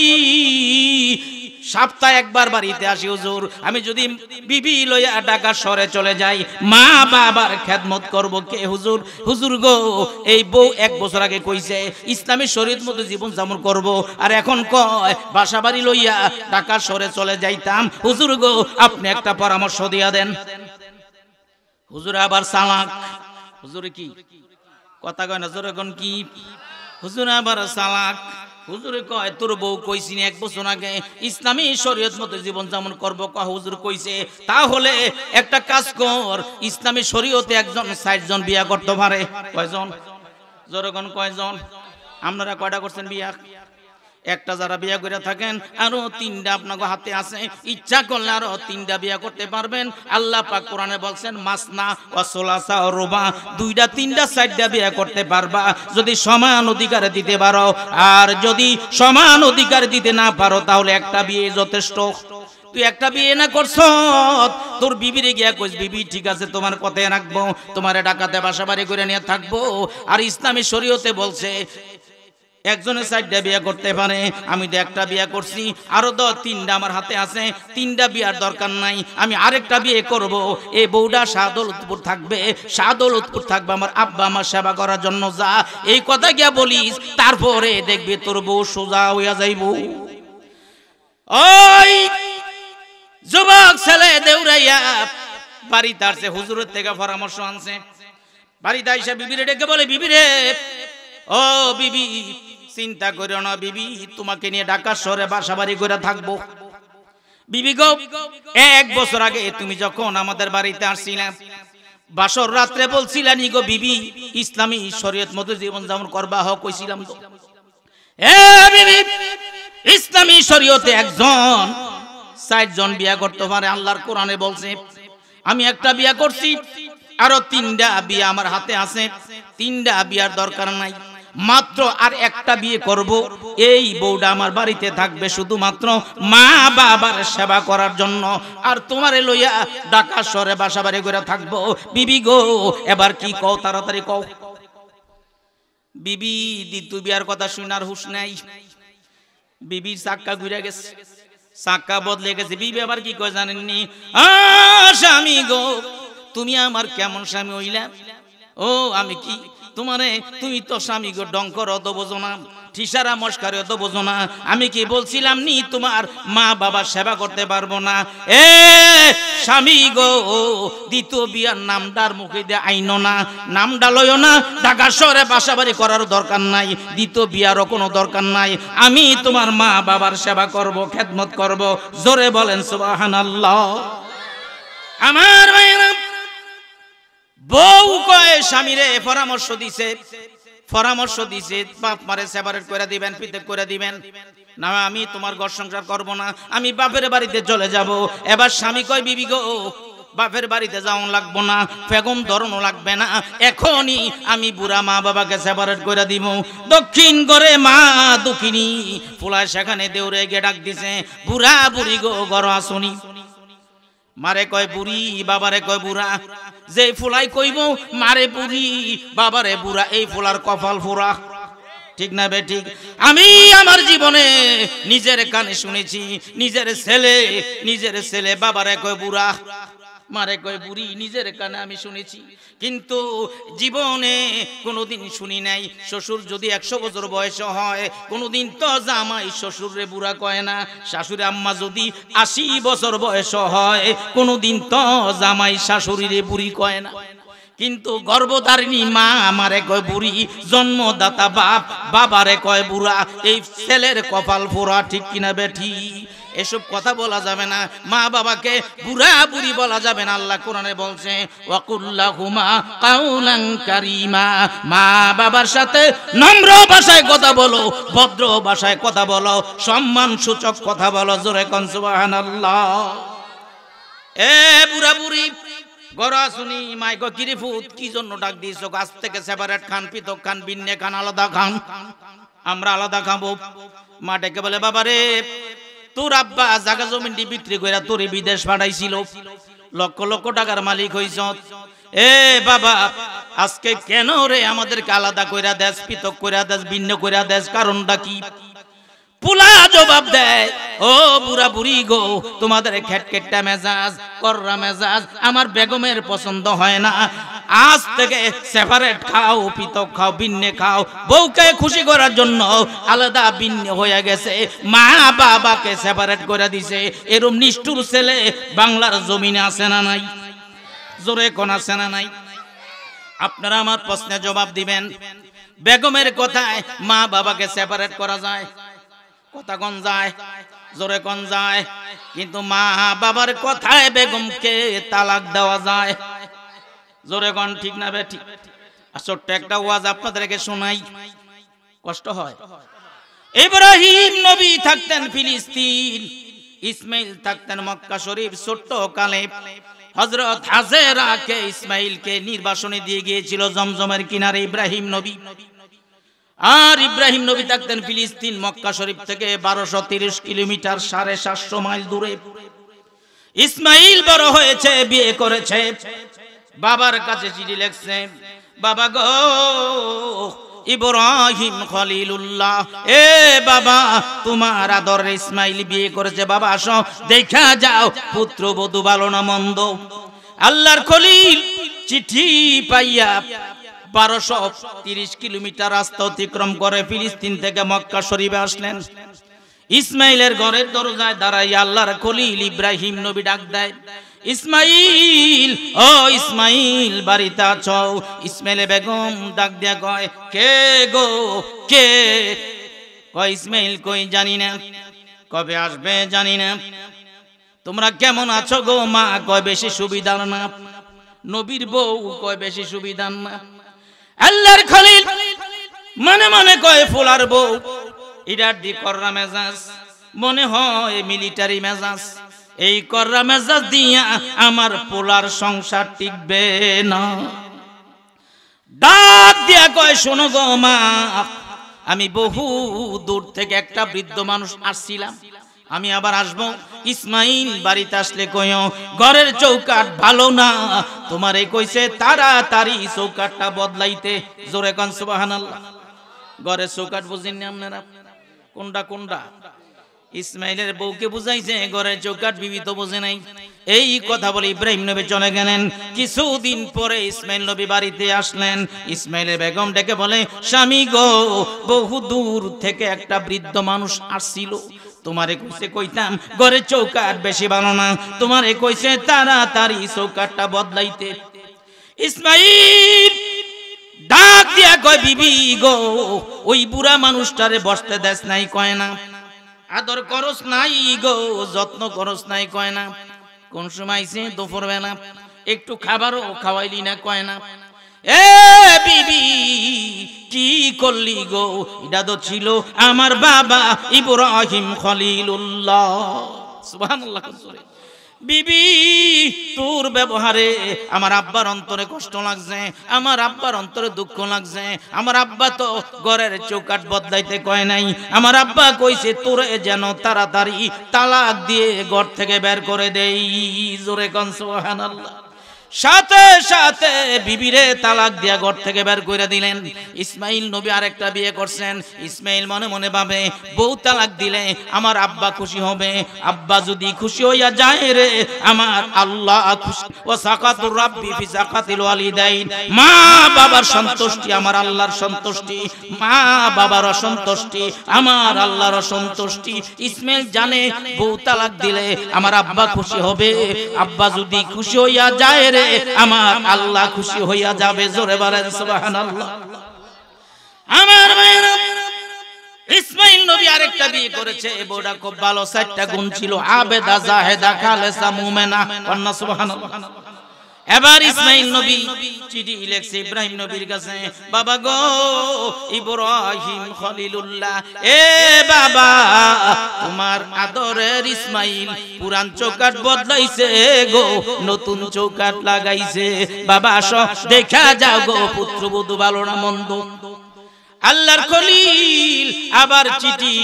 সপ্তাহে 1 বার বাড়িতে আসি হুজুর। আমি যদি বিবি লইয়া ঢাকা শহরে চলে যাই, মা বাবার খেদমত করব কে হুজুর? হুজুর গো, এই বউ 1 বছর আগে কইছে ইসলামী শরীয়ত মতো জীবন যাপন করব, আর এখন কয় বাসা বাড়ি লইয়া ঢাকা শহরে চলে যাইতাম। হুজুর গো, আপনি একটা পরামর্শ দিয়া দেন। হুজুর আবার চালাক। হুজুরে কি কথা কয় না, জোরে কোন কি? হুজুর আবার চালাক। হুজুরে কয়, তোর বউ কইছি 1 বছর আগে ইসলামী শরীয়ত মতো জীবন যাপন করব। কয় হুজুর কইছে, তাহলে একটা কাজ কর, ইসলামী শরীয়তে একজন 60 জন বিয়া করতে পারে। কয়জন? জোরগণ কয়জন? আপনারা কয়টা করছেন বিয়া? একটা যারা বিয়া করে থাকেন, আরো 3টা আপনাকে হাতে আছে, ইচ্ছা করলে আরো 3টা বিয়া করতে পারবেন। আল্লাহ পাক কোরআনে বলছেন মাসনা ওয়া সুলাসা ওয়া রুবা, 2টা 3টা 4টা বিয়া করতে পারবা যদি সমান অধিকার দিতে পারো। আর যদি সমান অধিকার দিতে না পারো, তাহলে একটা বিয়ে যথেষ্ট। তুই একটা বিয়ে না করছ, তোর বিবিরে গিয়া কইস, বিবি ঠিক আছে, তোমার কথায় রাখবো, তোমারে ঢাকাতে বাসা বাড়ি করে নিয়ে থাকবো। আর ইসলামী শরীয়তে বলছে একজনে 4টা বিয়া করতে পারে, আমি তো একটা বিয়া করছি, আরো তো 3টা আমার হাতে আছে, 3টা বিয়ার দরকার নাই, আমি আরেকটা বিয়ে করব। এই বউটা শাহদৌলতপুর থাকবে, শাহদৌলতপুর থাকবে আমার আব্বা আমার সেবা করার জন্য। যা এই কথা গিয়া বলিস, তারপরে দেখবি তোর বউ সোজা হইয়া যাইব। ওই যুবক ছেলে দেউরাইয়া বাড়িতে আসছে, হুজুরের থেকে পরামর্শ আনছে। বাড়িতে আইসা বিবিরে ডেকে বলে, বিবিরে, ও বিবি, চিন্তা করিও না বিবি, তোমাকে নিয়ে ঢাকা শহরে বাসা বাড়ি করে থাকবো। বিবি গো, 1 বছর আগে তুমি যখন আমাদের বাড়িতে আসছিলাম, বাসর রাত্রে বলছিলেন গো বিবি ইসলামী শরীয়ত মতো জীবন যাপন করবা। হ কইছিলাম তো। বিবি, ইসলামী শরীয়তে একজন 60 জন বিয়া করতে পারে, আল্লাহর কোরআনে বলছে। আমি একটা বিয়া করছি, আরো 3টা বিয়া আমার হাতে আছে, 3টা বিয়ার দরকার নাই, মাত্র আর একটা বিয়ে করব। এই বউটা আমার বাড়িতে থাকবে শুধুমাত্র মা বাবার সেবা করার জন্য, আর তোমারে লইয়া ঢাকা শহরে বাসা বাড়ি করে থাকবো। বিবি গো, এবার কি কও, তাড়াতাড়ি কও। বিবি দ্বিতীয় বিয়ার কথা শুনার হুঁশ নাই। বিবির চাক্কা ঘুরে গেছে, চাক্কা বদলে গেছে। বিবি আবার কি কয় জানেননি? স্বামী গো, তুমি আমার কেমন স্বামী হইলা? ও আমি কি তোমারে, তুমি তো স্বামী গো ডঙ্কর অত বোঝো না, ঠিসারা মস্কারে অত বোঝো না। আমি কি বলছিলাম নি তোমার মা বাবা সেবা করতে পারবো না? এ স্বামী গো, দ্বিতীয় বিয়ার নামটার মুখে দিয়ে আইনো না, নামটা লইও না। ঢাকা শহরে বাসা বাড়ি করার দরকার নাই, দ্বিতীয় বিয়ারও কোনো দরকার নাই। আমি তোমার মা বাবার সেবা করব, খেদমত করব। জোরে বলেন সুবহানাল্লাহ। আমার ভাইরা, বউ কয় স্বামীরে পরামর্শ দিছে, বাপ মারে সেপারেট করে দিবেন, পৃথক করে দিবেন না, আমি তোমার ঘর সংসার করব না, আমি বাপের বাড়িতে চলে যাব। এবার স্বামী কয়, বিবি গো, বাপের বাড়িতে যাওয়া লাগবো না, বেগম ধরনও লাগবে না, এখনই আমি বুড়া মা বাবাকে সেপারেট করে দিব। দক্ষিণ করে মা দুঃখিনী ফুলায় সেখানে দেউরে গিয়ে ডাক দিছে, বুড়া বুড়ি গো ঘর আসুনি। মারে কয় বুড়ি, বাবারে কয় বুড়া। যে ফুলাই কইব মারে বুড়ি বাবারে বুড়া, এই ফুলার কপাল ফুরা। ঠিক না বে ঠিক? আমি আমার জীবনে নিজের কানে শুনেছি, নিজের ছেলে বাবারে কয় বুড়া, মারে কয় বুড়ি, নিজের কানে আমি শুনেছি, কিন্তু জীবনে কোনোদিন শুনি নাই শ্বশুর যদি 100 বছর বয়স হয় কোনোদিন তো জামাই শ্বশুরে বুড়া কয় না, শাশুড়ি আম্মা যদি 80 বছর বয়স হয় কোনোদিন তো জামাই শাশুড়িরে বুড়ি কয় না। কিন্তু গর্ভধারিণী মা আমারে কয় বুড়ি, জন্মদাতা বাপ বাবারে কয় বুড়া, এই ছেলের কপাল পোড়া। ঠিক কিনা বেঠি? এসব কথা বলা যাবে না, মা বাবাকে বুড়া বুড়ি বলা যাবে না। আল্লাহ কোরআনে বলছে ওয়াকুল্লাহুমা কাউলান কারীমা, মা বাবার সাথে নম্র ভাষায় কথা বলো, ভদ্র ভাষায় কথা বলো, সম্মান সূচক কথা বলো। জোরে কোন সুবহানাল্লাহ। এ বুড়া বুড়ি গড়া শুনি মাইক কিরিফুত কি জন্য ডাক দিয়েছো? গাছ থেকে সেপারেট খান, পৃথক খান, ভিন্নে খান, আলাদা খান, আমরা আলাদা খাবো। মা ডেকে বলে বাবারে, তোর আব্বা জায়গা জমিনটি বিক্রি করে তোরে বিদেশ পাঠাইছিল, লক্ষ লক্ষ টাকার মালিক হইছ। এ বাবা, আজকে কেন রে আমাদেরকে আলাদা কইরা দেশ, পৃথক কইরা দেশ, ভিন্ন কইরা দেশ, কারণটা কি? পুলা জবাব দেয়, ও বুড়া বুড়ি গো, তোমাদের খেটকেটটা মেজাজ, কররা মেজাজ আমার বেগমের পছন্দ হয় না। আজ থেকে সেপারেট খাও, পৃথক খাও, ভিন্নে খাও। বউকে খুশি করার জন্য আলাদা ভিন্ন হয়ে গেছে, মা বাবাকে সেপারেট করে দিছে। এরকম নিষ্ঠুর ছেলে বাংলার জমিনে আছে না নাই? জোরে কোন আছে না নাই? আপনারা আমার প্রশ্নে জবাব দিবেন। বেগমের কথায় মা বাবাকে সেপারেট করা যায়? কথা কোন যায়? জোরে কোন যায়? কিন্তু মা বাবার কথায় বেগমকে তালাক দেওয়া যায়? জোরে কোন ঠিক না বে ঠিক? ছোট্ট একটা ওয়াজ আপনাদেরকে শোনাই, কষ্ট হয়। ইব্রাহিম নবী থাকতেন ফিলিস্তিন, ইসমাইল থাকতেন মক্কা শরীফ। ছোট্ট কালে হযরত হাজেরাকে ইসমাইলকে নির্বাসনে দিয়ে গিয়েছিল জমজমের কিনারে ইব্রাহিম নবী। আর ইব্রাহিম নবী থাকতেন ফিলিস্তিন, মক্কা শরীফ থেকে 1230 কিলোমিটার, 750 মাইল দূরে। ইসমাইল বড় হয়েছে, বিয়ে করেছে, বাবার কাছে চিঠি লিখছে, বাবা গো ইব্রাহিম খলিলুল্লাহ, এ বাবা তোমার আদরের ইসমাইল বিয়ে করেছে, বাবা আসো দেখা যাও পুত্রবধূ ভালো না মন্দ। আল্লাহর খলিল চিঠি পাইয়া 1230 কিলোমিটার রাস্তা অতিক্রম করে ফিলিস্তিন থেকে মক্কা শরীফে আসলেন। ইসমাইলের ঘরের দরজায় দাঁড়াইয়া আল্লাহর খলিল ইব্রাহিম নবী ডাক দেয়, ইসমাইল, ও ইসমাইল বাড়িতে আছো? ইসমাইলে বেগম ডাক দিয়া কয়, কে গো কে? কয় ইসমাইল কই জানি না, কবে আসবে জানি না। তোমরা কেমন আছো গো মা? কয় বেশি সুবিধার না। নবীর বউ কয় বেশি সুবিধার না। আল্লাহর খলিল মনে মনে কয় ফুলার বউ, ইরার দি কররা মেজাজ, মনে হয় মিলিটারি মেজাজ, এই কররা মেজাজ দিয়া আমার পোলার সংসার টিকবে না। ডাক দিয়া কয়, শোনো গো মা, আমি বহু দূর থেকে একটা বৃদ্ধ মানুষ আসছিলাম, আমি আবার আসবো। ইসমাইল বাড়িতে আসলে কইও ঘরের চৌকাট ভালো না, তোমারে কইছে তাড়াতাড়ি চৌকাটটা বদলাইতে। জোরে কোন সুবহানাল্লাহ। ঘরের চৌকাট বুঝেন না আপনারা? কোনটা কোনটা? ইসমাইলের বউকে বুঝাইছে, ঘরের চৌকাট বিবি তো বোঝে নাই। এই কথা বলে ইব্রাহিম নবী চলে গেলেন। কিছুদিন পরে ইসমাইল নবী বাড়িতে আসলেন। ইসমাইলের বেগম ডেকে বলে, স্বামী গো, বহু দূর থেকে একটা বৃদ্ধ মানুষ আসছিল, তোমারে কইছে কইতাম ঘরের চৌকাট বেশি ভালো না, তোমারে কইছে তাড়াতাড়ি চৌকাটটা বদলাইতে। ইসমাইল ডাক দিয়া কয়, বিবি গো, ওই বুড়া মানুষটারে বসতে দেশ নাই কয় না, আদর করস নাই গো, যত্ন করস নাই কয় না, কোন সময় আইছে দুপুর বেলা একটু খাবারও খাওয়াইলি না কয় না। এ বিবি কি করলি গো? এটা তো ছিল আমার বাবা ইব্রাহিম খলিলুল্লাহ। সুবহানাল্লাহ। বিবি তোর ব্যবহারে আমার আব্বার অন্তরে কষ্ট লাগছে, আমার আব্বার অন্তরে দুঃখ লাগছে। আমার আব্বা তো ঘরের চৌকাঠ বদলাইতে কয় নাই, আমার আব্বা কইছে তোরে যেন তাড়াতাড়ি তালাক দিয়ে ঘর থেকে বের করে দেই। জোরে কোন সুবহানাল্লাহ। সাথে সাথে বিবিরে তালাক দিয়া ঘর থেকে বের করে দিলেন। ইসমাইল নবী আরেকটা বিয়ে করছেন। ইসমাইল মনে মনে ভাবে বউ তালাক দিলে আমার আব্বা খুশি হবে, আব্বা যদি খুশি হইয়া যায় রে আমার আল্লাহ খুশি। ওয়া সাকাতুর রাব্বি ফি সাকাতিল ওয়ালিদাইন, মা বাবার সন্তুষ্টি আমার আল্লাহর সন্তুষ্টি, মা বাবার অসন্তুষ্টি আমার আল্লাহর অসন্তুষ্টি। ইসমাইল জানে বউ তালাক দিলে আমার আব্বা খুশি হবে, আব্বা যদি খুশি হইয়া যায় রে আমার আল্লাহ খুশি হইয়া যাবে। জোরে বলেন সুবহানাল্লাহ। আমার ভাইরা, ইসমাইল নবী আরেকটা বিয়ে করেছে। বউটা খুব ভালো, 4টা গুণ ছিল, আবেদা, জাহেদা, খালেসা, মুমিনা। কন্যা সুবহানাল্লাহ। এবার ইসমাইল নবী চিঠি লিখছে ইব্রাহিম নবীর কাছে, বাবা গো ইব্রাহিম খলিলুল্লাহ, এ বাবা তোমার আদরের ইসমাইল পুরান চৌকাঠ বদলাইছে গো, নতুন চৌকাঠ লাগাইছে, বাবা আসো দেখা যাও গো পুত্রবধূ ভালো না মন্দ। আল্লাহর খলিল আবার চিঠি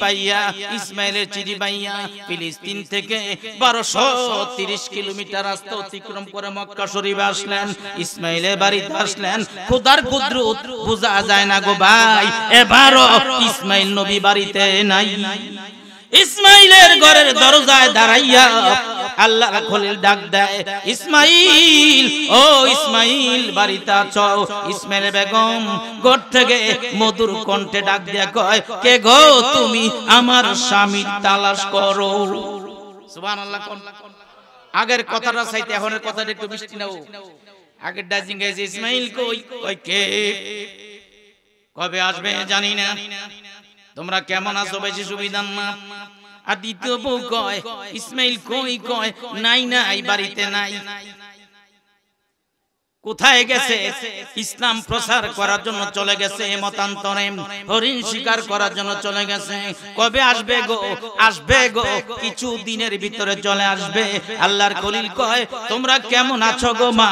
পাইয়া, ইসমাইলের চিঠি পাইয়া ফিলিস্তিন থেকে 1230 কিলোমিটার রাস্তা অতিক্রম করে মক্কা শরীফে আসলেন। ইসমাইলের বাড়িতে আসলেন। খোদার কুদরত বোঝা যায় না গো ভাই, এবারও ইসমাইল নবী বাড়িতে নাই। ইসমাইলের ঘরের দরজায় দাঁড়াইয়া আল্লাহর খলিল ডাক দেয়, ইসমাইল, ও ইসমাইল বাড়িতে আছো? ইসমাইল বেগম ঘর থেকে মধুর কণ্ঠে ডাক দিয়া কয়, কে গো তুমি? আমার স্বামীর তালাশ করো। সুবহানাল্লাহ। আগের কথাটা চাইতে এখনের কথাটা একটু মিষ্টি নাও। আগের ডাজিং গাইছে ইসমাইল কই, কই কে, কবে আসবে জানি না, তোমরা কেমন আছো, বেশি সুবিধান না। আর দ্বিতীয় বউ কয়, ইসমাইল কই, কয় নাই নাই বাড়িতে নাই। কোথায় গেছে? ইসলাম প্রচার করার জন্য চলে গেছে মতান্তরে, হরিণ শিকার করার জন্য চলে গেছে। কবে আসবে গো? আসবে গো, কিছু দিনের ভিতরে চলে আসবে। আল্লাহর খলিল কয়, তোমরা কেমন আছো গো মা?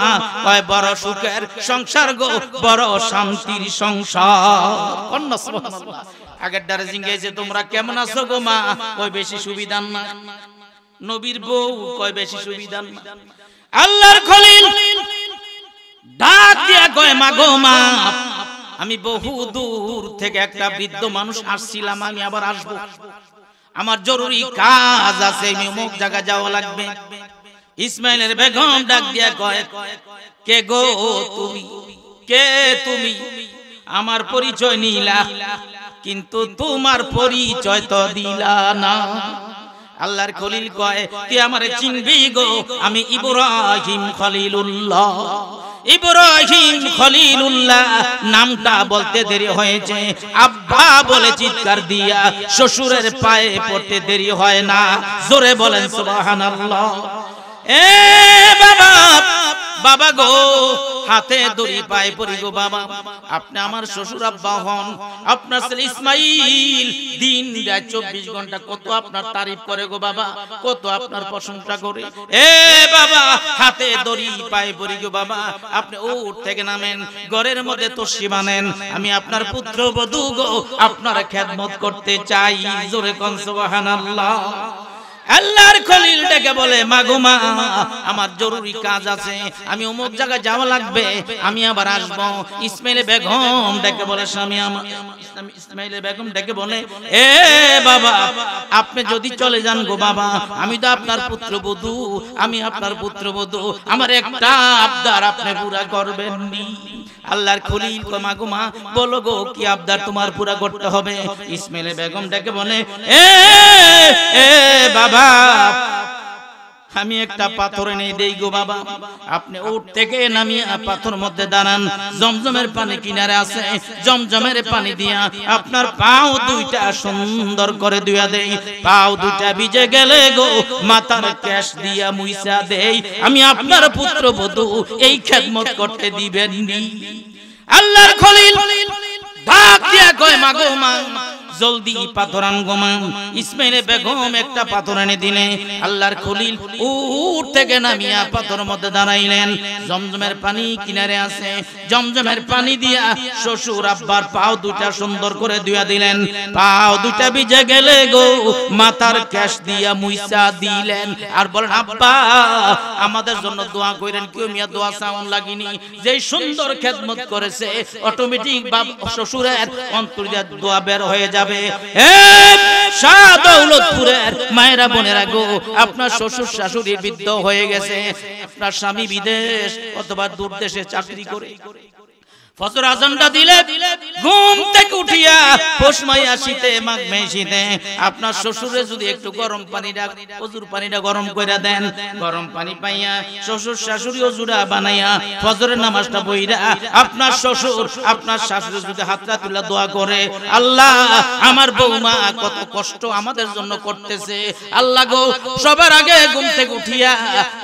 কয় বড় সুখের সংসার গো, বড় শান্তির সংসার। সুবহানাল্লাহ। আগের দার্জিলিং গেছে, তোমরা কেমন আছো গো মা? কয় বেশি সুবিধান না। নবীর বউ কয় বেশি সুবিধান না। আল্লাহর খলিল ডাক দিয়া কয়, মা গো মা, আমি বহু দূর থেকে একটা বৃদ্ধ মানুষ আসছিলাম, আমি আবার আসবো, আমার জরুরি কাজ আছে, আমি অমুক জায়গা যাওয়া লাগবে। ইসমাইলের বেগম ডাক দিয়া কয়, কে গো তুমি? কে তুমি? আমার পরিচয় নিলা কিন্তু তোমার পরিচয় তো দিলা না। আল্লাহর খলিল কয়, তুই আমারে চিনবি গো, আমি ইব্রাহিম খলিলুল্লাহ। ইব্রাহিম খলিলুল্লাহ নামটা বলতে দেরি হয়েছে, আব্বা বলে চিৎকার দিয়া শ্বশুরের পায়ে পড়তে দেরি হয় না। জোরে বলেন সুবহানাল্লাহ। এ বাবা, বাবা গো, হাতে দড়ি পায়ে পড়ি গো বাবা, আপনি আমার শ্বশুর আব্বা হন। আপনার ছেলে ইসমাইল দিন রাত 24 ঘন্টা কত আপনার তারিফ করে গো বাবা, কত আপনার প্রশংসা করে। এ বাবা, হাতে দড়ি পায়ে পড়ি গো বাবা, আপনি উঠ থেকে নামেন, ঘরের মধ্যে তসি বানেন, আমি আপনার পুত্রবধূ গো, আপনার খেদমত করতে চাই। জোরে কোন সুবহানাল্লাহ। আল্লাহর খলিল ডেকে বলে, মা গো মা, আমার জরুরি কাজ আছে, আমি অমুক জায়গায় যাওয়া লাগবে, আমি আবার আসবো। ইসমাইল বেগম ডেকে বলে, স্বামী আমার। ইসমাইল বেগম ডেকে বলে, এ বাবা, আপনি যদি চলে যান গো বাবা, আমি তো আপনার পুত্রবধূ, আমি আপনার পুত্রবধূ, আমার একটা আবদার আপনি পুরা করবেন নি। আল্লাহর খলিল কয়, মা গো মা, বলো গো কি আবদার তোমার পুরা করতে হবে? ইসমাইল বেগম ডেকে বলে, এ বাবা, আমি একটা পাথর এনে দেই গো বাবা, আপনি উঠ থেকে নামিয়ে পাথর মধ্যে দাঁড়ান, জমজমের পানি কিনারে আছে, জমজমের পানি দিয়া আপনার পাও দুইটা সুন্দর করে ধুইয়া দেই, পাও দুইটা ভিজে গেলে গো মাথার কেশ দিয়া মুইসা দেই, আমি আপনার পুত্রবধূ এই খেদমত করতে দিবেন নি। আল্লাহর খলিল ডাক দিয়া কয়, মা গো মা, জলদি পাথর আন গো মা। ইসমাইলে বেগম একটা পাথর এনে দিলে আল্লাহর খলিল উট থেকে নামিয়া পাথর মধ্যে দাঁড়াইলেন। জমজমের পানি কিনারে আছে, জমজমের পানি দিয়া শ্বশুর আব্বার পাও দুইটা সুন্দর করে ধুইয়া দিলেন। পাও দুইটা ভিজে গেলে গো মাথার কেশ দিয়া মুইসা দিলেন আর বলেন আব্বা আমাদের জন্য দোয়া করেন। কেউ মিয়া দোয়া চাউন লাগিনি, যেই সুন্দর খেদমত করেছে অটোমেটিক বাপ শ্বশুরের অন্তর দিয়ে দোয়া বের হয়ে যাবে। শাহ দৌলতপুরের মায়েরা বোনেরা গো, আপনার শ্বশুর শাশুড়ি বৃদ্ধ হয়ে গেছে, আপনার স্বামী বিদেশ অথবা দূর দেশে চাকরি করে, ফজর আজানটা দিলে ঘুম থেকে উঠিয়া পৌষ মাইয়া শীতে মাঘ মে শীতে আপনার শ্বশুরে যদি একটু গরম পানিটা ওজুর পানিটা গরম করে দেন, গরম পানি পাইয়া শ্বশুর শাশুড়ি ওজুরা বানাইয়া ফজরের নামাজটা পড়িয়া আপনার শ্বশুর আপনার শাশুড়ি যদি হাতটা তুলে দোয়া করে, আল্লাহ আমার বৌমা কত কষ্ট আমাদের জন্য করতেছে, আল্লাহ গো সবার আগে ঘুম থেকে উঠিয়া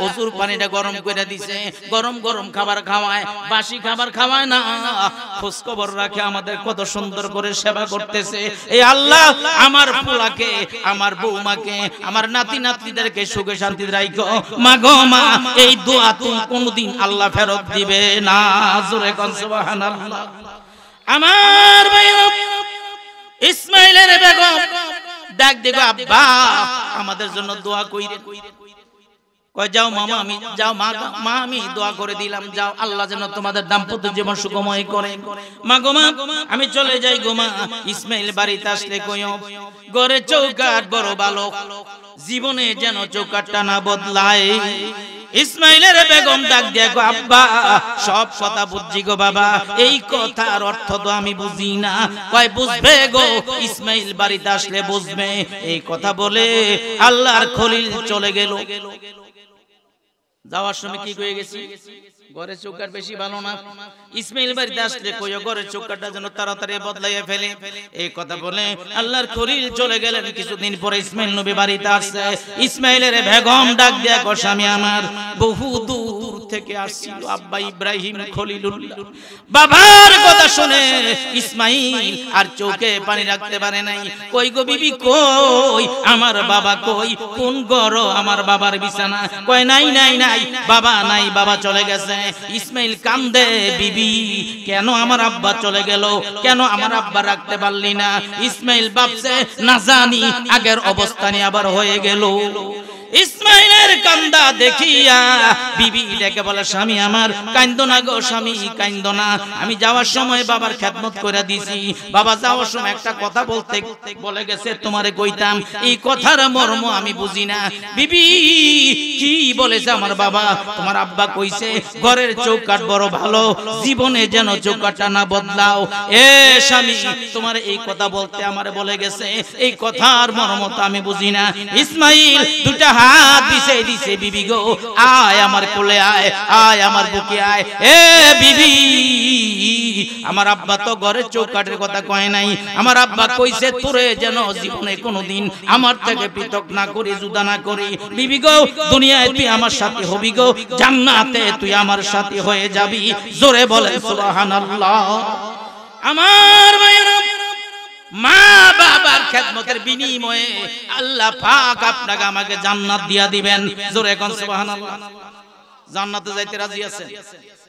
ওজুর পানিটা গরম করে দিছে, গরম গরম খাবার খাওয়ায়, বাসি খাবার খাওয়ায় না, খোঁজ খবর রাখে, আমাদের কত সুন্দর করে সেবা করতেছে। এই আল্লাহ আমার পোলাকে আমার বৌমাকে আমার নাতি নাতনিদেরকে সুখে শান্তি রাখো মা গো মা। এই দোয়া তুমি কোনদিন আল্লাহ ফেরত দিবে না। জোরে কোন সুবহানাল্লাহ। আমার ভাইরা ইসমাইলের বেগম ডাক দেব আব্বা আমাদের জন্য দোয়া কইরে। কয় যাও মামা আমি যাও মা আমি দোয়া করে দিলাম, যাও আল্লাহ যেন তোমাদের দাম্পত্য জীবন সুখময় করে। মা গো মা আমি চলে যাই গো মা। ইসমাইল বাড়িতে আসলে কইও ঘরে চৌকাঠ বড় ভালো, জীবনে যেন চৌকাঠটা না বদলায়। ইসমাইলের বেগম ডাক দিয়া গো আব্বা সব কথা বুঝছি গো বাবা, এই কথার অর্থ তো আমি বুঝি না। কয় বুঝবে গো ইসমাইল বাড়িতে আসলে বুঝবে। এই কথা বলে আল্লাহর খলিল চলে গেল। যাওয়ার সময় কি কয়ে গেছি, ঘরের চৌকাঠ বেশি ভালো না। ইসমাইল বাড়িতে আসলে কইও ঘরের চৌকাঠটা যেন তাড়াতাড়ি বদলাইয়া ফেলে। এই কথা বলে আল্লাহর খলিল চলে গেলেন। কিছুদিন পরে ইসমাইল নবী বাড়িতে আসছে। ইসমাইলের বেগম ডাক দেয়া গো স্বামী আমার বহু দূর থেকে আসছিল আব্বা ইব্রাহিম খলিলুল্লাহ। বাবার কথা শুনে ইসমাইল আর চোখে পানি রাখতে পারে নাই। কই গো বিবি কই, আমার বাবা কই, কোন ঘর আমার বাবার বিছানা? কয় নাই নাই নাই বাবা নাই, বাবা চলে গেছে। ইসমাইল কান্দে বিবি কেন আমার আব্বা চলে গেল, কেন আমার আব্বা রাখতে পারলি না? ইসমাইল ভাবছে না জানি আগের অবস্থানে আবার হয়ে গেল। ইসমাইলের কান্দা দেখিয়া বিবি ডেকে বলে স্বামী আমার কান্দো না গো স্বামী কান্দো না, আমি যাওয়ার সময় বাবার খেদমত করে দিছি, বাবা যাওয়ার সময় একটা কথা বলতে বলে গেছে তোমারে কইতাম, এই কথার মর্ম আমি বুঝি না। বিবি কি বলেছে আমার বাবা? তোমার আব্বা কইছে ঘরের চৌকাঠ বড় ভালো, জীবনে যেন চৌকাঠটা না বদলাও। এ স্বামী তোমার এই কথা বলতে আমারে বলে গেছে, এই কথার মর্ম তো আমি বুঝি না। ইসমাইল দুটা হাত দিছে দিছে বিবি গো আয় আমার কোলে আয়, আয় আমার বুকে আয়। এ বিবি আমার আব্বা তো ঘরের চৌকাঠের কথা কয় নাই, আমার আব্বা কইছে তোরে যেন জীবনে কোনোদিন আমার থেকে পৃথক না করি, জুদা না করি। বিবি গো দুনিয়ায় তুই আমার সাথে হবি গো, জান্নাতে তুই আমার সাথে হয়ে যাবি। জোরে বলেন সুবহানাল্লাহ। আমার ভাইরা মা বাবার খেদমতের বিনিময়ে আল্লাহ পাক আপনাকে আমাকে জান্নাত দিয়া দিবেন। জোরে কোন সুবহানাল্লাহ। জান্নাতে যাইতে রাজি আছেন?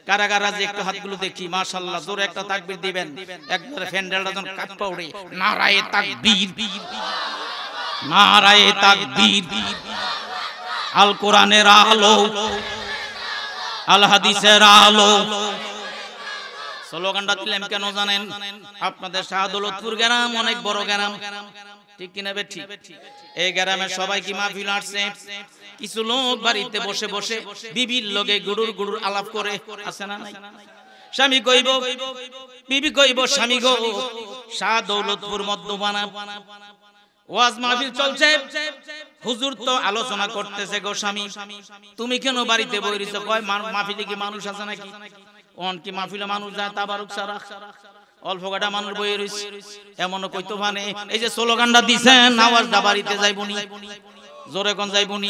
কারা কারা রাজি একটু হাতগুলো দেখি। মাশাআল্লাহ জোরে একটা তাকবীর দিবেন। একবারে ফ্যান্ডেলটা যখন কাঁপা ওঠে নারায়ে তাকবীর, নারায়ে তাকবীর। আল কোরআনের আলো, আল হাদিসের আলো। স্লোগানটা দিলাম কেন জানেন? আপনাদের শাহদৌলতপুর গ্রাম অনেক বড় গ্রাম, ঠিক কিনা বেঠি? এই গ্রামে সবাই কি মাহফিল আসছে? কিছু লোক বাড়িতে বসে বসে বিবির লগে গুড়ুর গুড়ুর আলাপ করে, আছে না নাই? স্বামী কইব বিবি কইব স্বামী গো শাহদৌলতপুর মধ্যবানা ওয়াজ মাহফিল চলছে, হুজুর তো আলোচনা করতেছে গো স্বামী তুমি কেন বাড়িতে বইরিছো? কয় মাহফিলে কি মানুষ আছে নাকি? অন কি মাহফিলে মানুষ যায় তাবারুক সারা অল্প কটা মানুষ বইয়ে রইছে এমনও কইতো মানে এই যে স্লোগানটা দিছেন আওয়াজটা বাড়িতে যাইবনি, জোরে কোন যাইবনি।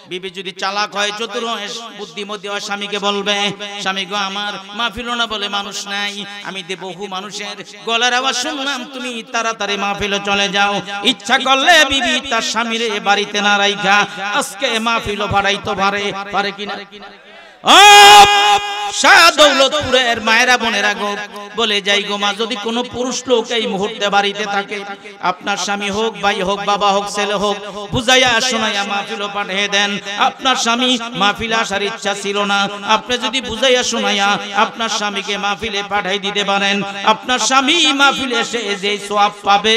বিবি যদি চালাক হয়, চতুর হয়, বুদ্ধিমতী হয়, স্বামীকে বলবে, স্বামী গো আমার মাহফিল না বলে মানুষ নাই, আমি যে বহু মানুষের গলার আওয়াজ শুনলাম, তুমি তাড়াতাড়ি মাহফিলে চলে যাও। ইচ্ছা করলে বিবি তার স্বামীর বাড়িতে না রাইখা আজকে মাহফিল ভাড়াইতে পারে কিনা? শাহ দৌলতপুরের মায়েরা বোনেরা গো, বলে যাই গো মা, যদি কোনো পুরুষ লোক এই মুহূর্তে বাড়িতে থাকে, আপনার স্বামী হোক, ভাই হোক, বাবা হোক, ছেলে হোক, বুঝাইয়া শোনাইয়া মাহফিল পাঠিয়ে দেন। আপনার স্বামী মাহফিলে আসার ইচ্ছা ছিল না, আপনি যদি বুঝাইয়া শোনাইয়া আপনার স্বামীকে মাহফিলে পাঠাই দিতে পারেন, আপনার স্বামী মাহফিলে এসে যে সওয়াব পাবে,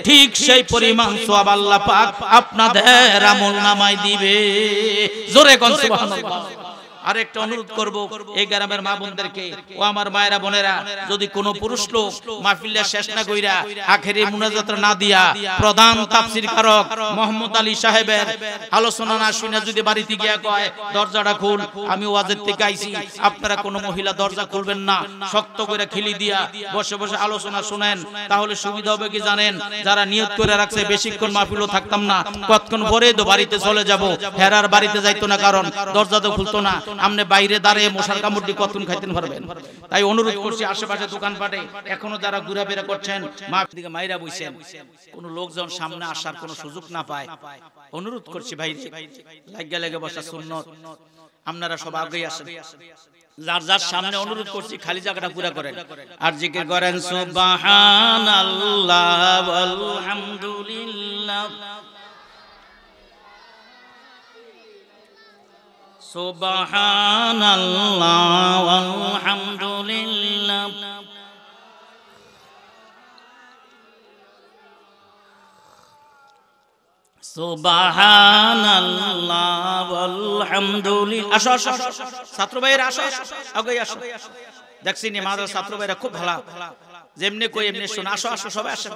ঠিক সেই পরিমাণ সওয়াব আল্লাহ পাক আপনাদের আমলনামায় দিবে। জোরে কোন সুবহানাল্লাহ। আরেকটা অনুরোধ করব এই গ্রামের মা বোনদেরকে, ও আমার মায়েরা বোনেরা, যদি কোনো পুরুষ লোক মাহফিলটা শেষ না কইরা আখেরি মুনাজাত না দিয়া প্রধান তাফসীর কারক মোহাম্মদ আলী সাহেবের আলোচনা না শুনে যদি বাড়িতে গিয়া কয় দরজাটা খুল, আমি ওয়াজের থেকে আইছি, আপনারা কোনো মহিলা দরজা খুলবেন না, শক্ত করে খিলি দিয়া বসে বসে আলোচনা শুনেন, তাহলে সুবিধা হবে কি জানেন? যারা নিয়ত করে রাখছে বেশিক্ষণ মাহফিলও থাকতাম না, কতক্ষণ পরে তো বাড়িতে চলে যাব, হেরার বাড়িতে যাইতো না, কারণ দরজা তো খুলতো না, আপনি বাইরে দাঁড়িয়ে মশার কামড়টি কতক্ষণ খাইতেন পারবেন? তাই অনুরোধ করছি, আশেপাশে দোকানপাটে এখনো যারা ঘোরাফেরা করছেন, দিকে মাইরা বইছেন, কোন লোকজন সামনে আসার কোনো সুযোগ না পায়, অনুরোধ করছি ভাই, লাগিয়া লেগে বসা সুন্নত, আপনারা সব আগেই আসেন। যার যার সামনে অনুরোধ করছি খালি জায়গাটা পুরা করেন আর জিকির করেন সুবহানাল্লাহ আলহামদুলিল্লাহ সুবহানাল্লাহ আলহামদুলিল্লাহ সুবহানাল্লাহ আলহামদুলিল্লাহ। আসো আসো ছাত্র ভাইরা, আসো আগে আসো, দেখছি নি মাদ্রাসা ছাত্র ভাইরা খুব ভালো, যেমনি কই এমনি শোনা, আসো আসো সবাই আসো।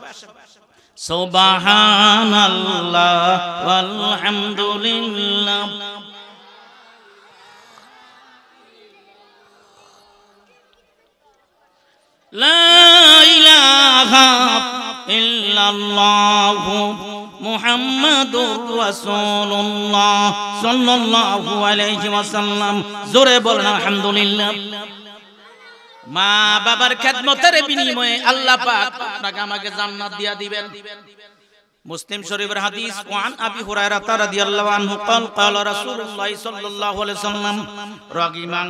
সুবহানাল্লাহ আলহামদুলিল্লাহ লা ইলাহা ইল্লাল্লাহু মুহাম্মাদুর রাসূলুল্লাহ সাল্লাল্লাহু আলাইহি ওয়াসাল্লাম। জোরে বলেন আলহামদুলিল্লাহ। মা বাবার খেদমতের বিনিময়ে আল্লাহ পাক আপনাকে আমাকে জান্নাত দিয়া দিবেন। মুসলিম শরীফের হাদিস, ওয়ান আবি হুরায়রা রাদিয়াল্লাহু আনহু قال قال رسول الله صلى الله عليه وسلم রাগিমান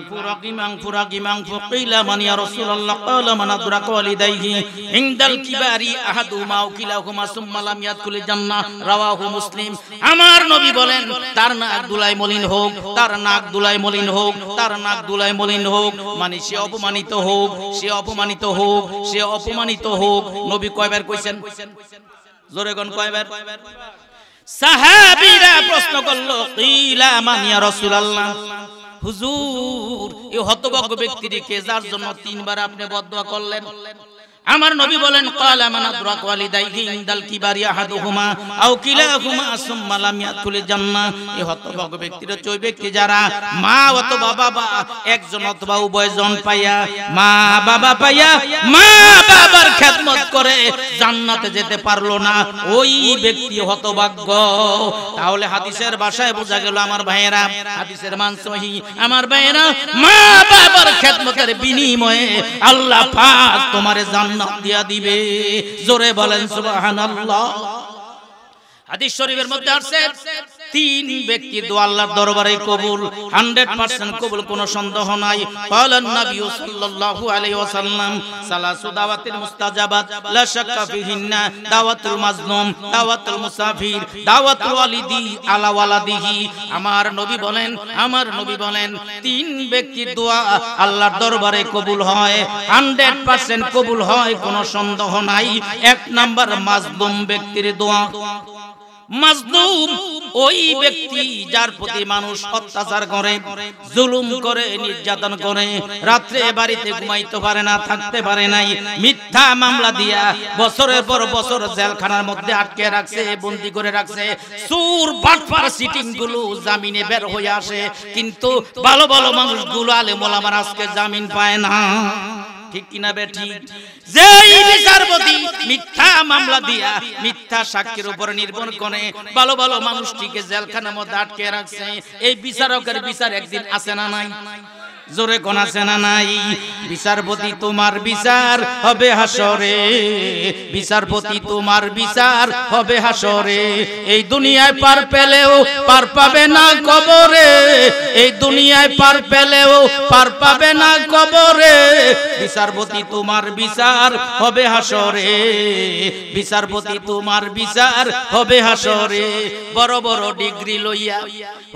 قيل من يا رسول الله قال من أدرك والديه عند الكبار أحدهما أو كلاهما ثم لم يدخل الجنة رواه مسلم। আমার নবী বলেন, তার নাক দুলাই মলিন হোক, তার নাক দুলাই মলিন হোক, তার নাক দুলাই মলিন হোক, মানে সে অপমানিত হোক, সে অপমানিত হোক, সে অপমানিত হোক। নবী কয়বার কইছেন? জোরে কোন কয়বার? সাহাবীরা প্রশ্ন করলো, কিলা মান ইয়া রাসূলুল্লাহ, হুজুর এই হতভাগ্য ব্যক্তিকে যার জন্য তিনবার আপনি বদদুয়া করলেন। আমার নবী বলেন, ক্বালা মান আদরাক ওয়ালিদাইহি ইনদাল কিবারি আহাদুহুমা আও কিলাহুমা সুম্মা লাম ইয়াদখুলিল জান্নাহ। এই হতভাগ্য ব্যক্তিরা ওই ব্যক্তি যারা মা অথবা বাবা একজন অথবা উভয়জন পাইয়া, মা বাবা পাইয়া মা বাবার খেদমত করে জান্নাতে যেতে পারলো না, ওই ব্যক্তি হতভাগ্য। তাহলে হাদিসের ভাষায় বোঝা গেল আমার ভাইয়েরা, হাদিসের মান সহিহ, আমার ভাইয়েরা, মা বাবার খেদমতের বিনিময়ে আল্লাহ পাক তোমারে জান্নাত দিয়া দিবে। জোরে বলেন সুবহানাল্লাহ। হাদিস শরীফের মধ্যে আছে, তিন ব্যক্তির দোয়া আল্লাহর দরবারে কবুল, 100% কবুল, কোনো সন্দেহ নাই। ক্বালান নবী সাল্লাল্লাহু আলাইহি ওয়াসাল্লাম সালাসু দাওয়াতিল মুস্তাজাবাত লা শাক্কা ফিহিন্না দাওয়াতুল মাজলুম, দাওয়াতুল মুসাফির, দাওয়াতুল ওয়ালিদি আলা ওয়ালাদিহি। আমার নবী বলেন তিন ব্যক্তির দোয়া আল্লাহর দরবারে কবুল হয়, 100% কবুল হয়, কোনো সন্দেহ নাই। এক নাম্বার মাজলুম ব্যক্তির দোয়া। মাজলুম ওই ব্যক্তি যার প্রতি মানুষ অত্যাচার করে, জুলুম করে, নির্যাতন করে, রাত্রে বাড়িতে ঘুমাইতে পারে না, থাকতে পারে নাই, মিথ্যা মামলা দিয়া বছরের পর বছর জেলখানার মধ্যে আটকে রাখছে, বন্দী করে রাখছে, সুর বাটপার সিটিং গুলো জামিনে বের হয়ে আসে, কিন্তু ভালো ভালো মানুষগুলো আলেম ওলামার আজকে জামিন পায় না। ঠিক কিনা বেঠিক? যেই বিচারপতি মিথ্যা মামলা দিয়া মিথ্যা সাক্ষীর উপর নির্ভর করে ভালো ভালো মানুষটিকে জেলখানার মধ্যে আটকে রাখছে, এই বিচারকের বিচার একদিন আছে না নাই? জোরে কোন আছে না নাই? বিচারপতি তোমার বিচার হবে হাসরে, বিচারপতি তোমার বিচার হবে হাসরে। এই দুনিয়ায় পার পেলেও পার পাবে না কবরে, এই দুনিয়ায় পার পেলেও পার পাবে না কবরে। বিচারপতি তোমার বিচার হবে হাসরে, বিচারপতি তোমার বিচার হবে হাসরে। বড় বড় ডিগ্রি লইয়া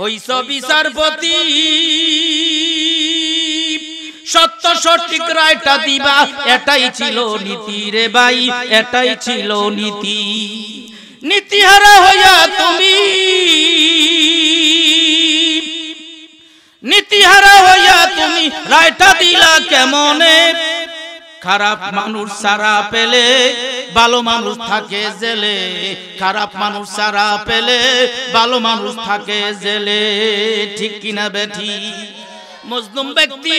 হইছ বিচারপতি, সত্য সঠিক রায়টা দিবা, এটাই ছিল নীতি রে ভাই, এটাই ছিল নীতি। নীতিহারা হইয়া তুমি, নীতিহারা হইয়া তুমি রায়টা দিলা কেমনে? খারাপ মানুষ সারা পেলে ভালো মানুষ থাকে জেলে, খারাপ মানুষ সারা পেলে ভালো মানুষ থাকে জেলে। ঠিক কিনা বেঠি? মজলুম ব্যক্তি,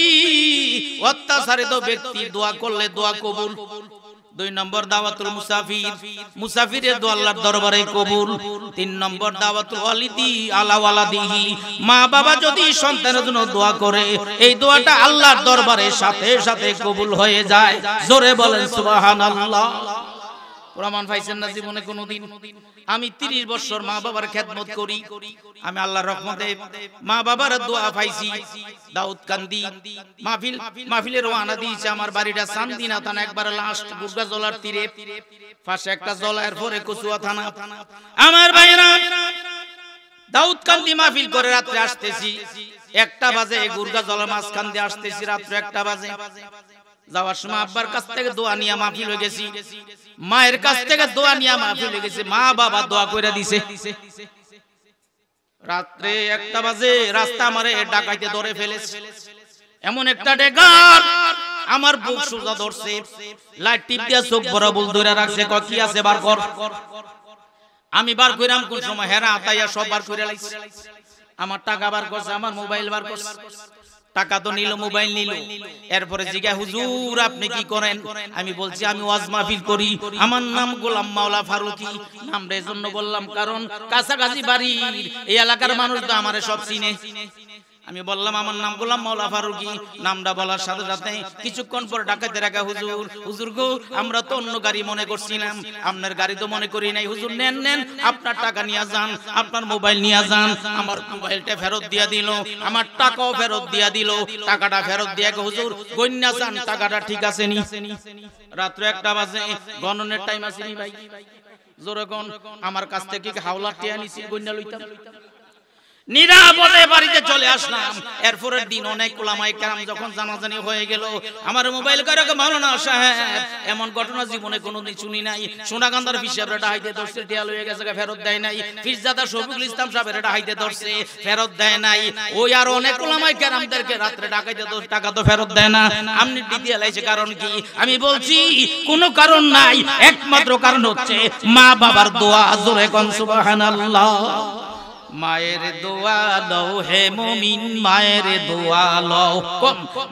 অত্যাচারিত ব্যক্তি দোয়া করলে দোয়া কবুল। 2 নম্বর দাওয়াতুল মুসাফির, মুসাফিরের দোয়া আল্লাহর দরবারে কবুল। 3 নম্বর দাওয়াতুল ওয়ালিদি আলা ওয়ালাদিহি, মা বাবা যদি সন্তানের জন্য দোয়া করে এই দোয়াটা আল্লাহর দরবারে সাথে সাথে কবুল হয়ে যায়। জোরে বলেন সুবহানাল্লাহ। প্রমাণ পাইছেন না জীবনে কোনোদিন? আমি 30 বছর মা বাবার খেদমত করি, আমি আল্লাহর রহমতে মা বাবার দোয়া পাইছি। দাউদকান্দি মাহফিলের ওয়ানা দিয়েছে, আমার বাড়িটা চান্দিনা থানা, একবার লাস্ট বুর্গা জলার তীরে, পাশে একটা জলার পরে কচুয়া থানা। আমার ভাইরা দাউদকান্দি মাহফিল করে রাত্রে আসতেছি 1টা বাজে, গুরগা জলার মাঝখান দিয়ে আসতেছি রাত্রে 1টা বাজে। যাওয়ার সময় আব্বার কাছ থেকে দোয়া নিয়ে মাহফিল হয়ে গেছি, মায়ের কাছ থেকে দোয়া নিয়ে মাহফিল হয়ে গেছে, মা বাবা দোয়া কইরা দিছে। রাত্রে 1টা বাজে রাস্তা আমারে ডাকাইতে ধরে ফেলেছে, এমন একটা ডেগার আমার বুক সোজা ধরছে, লাইট টিপ দিয়া চোখ বরাবর ধরে রাখছে, কয় কি আছে বার কর। আমি বার কইরাম কোন সময়, হেরা আতাইয়া সব বার কইরা লাইছে। আমার টাকা বার করছে, আমার মোবাইল বার করছে, টাকা তো নিল, মোবাইল নিল। এরপরে জিজ্ঞা, হুজুর আপনি কি করেন? আমি বলছি আমি ওয়াজ মাহফিল করি, আমার নাম গোলাম মাওলা ফারুকি। নামটা এজন্য বললাম কারণ কাছাকাছি বাড়ি, এই এলাকার মানুষ তো আমারে সব চিনে। আমি বললাম আমার নাম গোলাম মাওলা ফারুকি। নামটা বলার সাথে সাথে কিছুক্ষণ পর ডাকাতে রাখা, হুজুর হুজুর গো আমরা তো অন্য গাড়ি মনে করছিলাম, আপনার গাড়ি তো মনে করি নাই। হুজুর নেন নেন, আপনার টাকা নিয়ে যান, আপনার মোবাইল নিয়ে যান। আমার মোবাইলটা ফেরত দিয়া দিল, আমার টাকাও ফেরত দিয়া দিল। টাকাটা ফেরত দিয়া হুজুর গন্যা চান, টাকাটা ঠিক আছে নি? রাত্র 1টা বাজে, গণনের টাইম আছে নি ভাই? জোরে কোন। আমার কাছ থেকে হাওলার টিয়া নিছি, গন্যা লইতাম। নিরাপদে বাড়িতে চলে আসলাম। এরপরের দিন অনেক ওলামায়ে কেরাম যখন জানাজানি হয়ে গেল, আমার মোবাইল করে মাওলানা সাহেব এমন ঘটনা জীবনে কোনোদিন শুনি নাই। সোনাগান্দার হিসাবে ডাহাইতে ধরছে, টিয়া লয়ে গেছে, ফেরত দেয় নাই। ফিরজাদা শফিকুল ইসলাম সাহেবের ডাহাইতে ধরছে, ফেরত দেয় নাই। ওই আর অনেক ওলামায়ে কেরামদেরকে রাত্রে ডাকাইতে ধরছে, টাকা তো ফেরত দেয় না। আমনি দিয়ে লাইছে, কারণ কি? আমি বলছি কোনো কারণ নাই, একমাত্র কারণ হচ্ছে মা বাবার দোয়া। জোরে কোন সুবহানাল্লাহ। মায়ের দোয়া লও হে মুমিন, মায়ের দোয়া লও,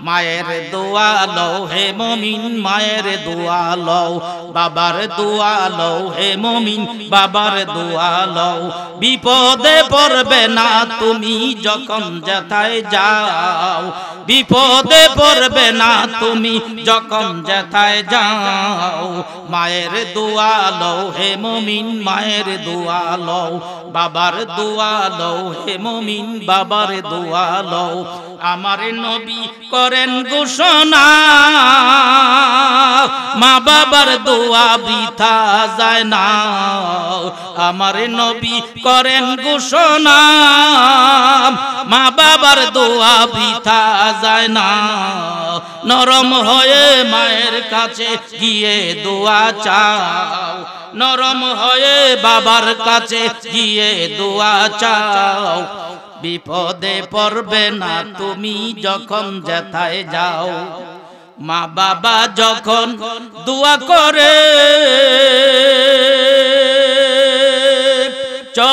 মায়ের দোয়া লও হে মুমিন, মায়ের দোয়া লও। বাবার দোয়া লও হে মুমিন, বাবার দোয়া লও। বিপদে পড়বে না তুমি যখন যেথায় যাও, বিপদে পড়বে না তুমি যখন যেথায় যাও। মায়ের দোয়া লও হে মুমিন, মায়ের দোয়া লও। বাবার দোয়া লও হে মুমিন, বাবার দোয়া লও। আমার নবী করেন ঘোষণা, মা বাবার দোয়া বৃথা যায় না। আমার নবী করেন ঘোষণা, মা বাবার দোয়া বৃথা যায় না। নরম হয়ে মায়ের কাছে গিয়ে দোয়া চাও, নরম হয়ে বাবার কাছে গিয়ে দোয়া চাও। বিপদে পড়বে না তুমি যখন যেথায় যাও। মা বাবা যখন দোয়া করে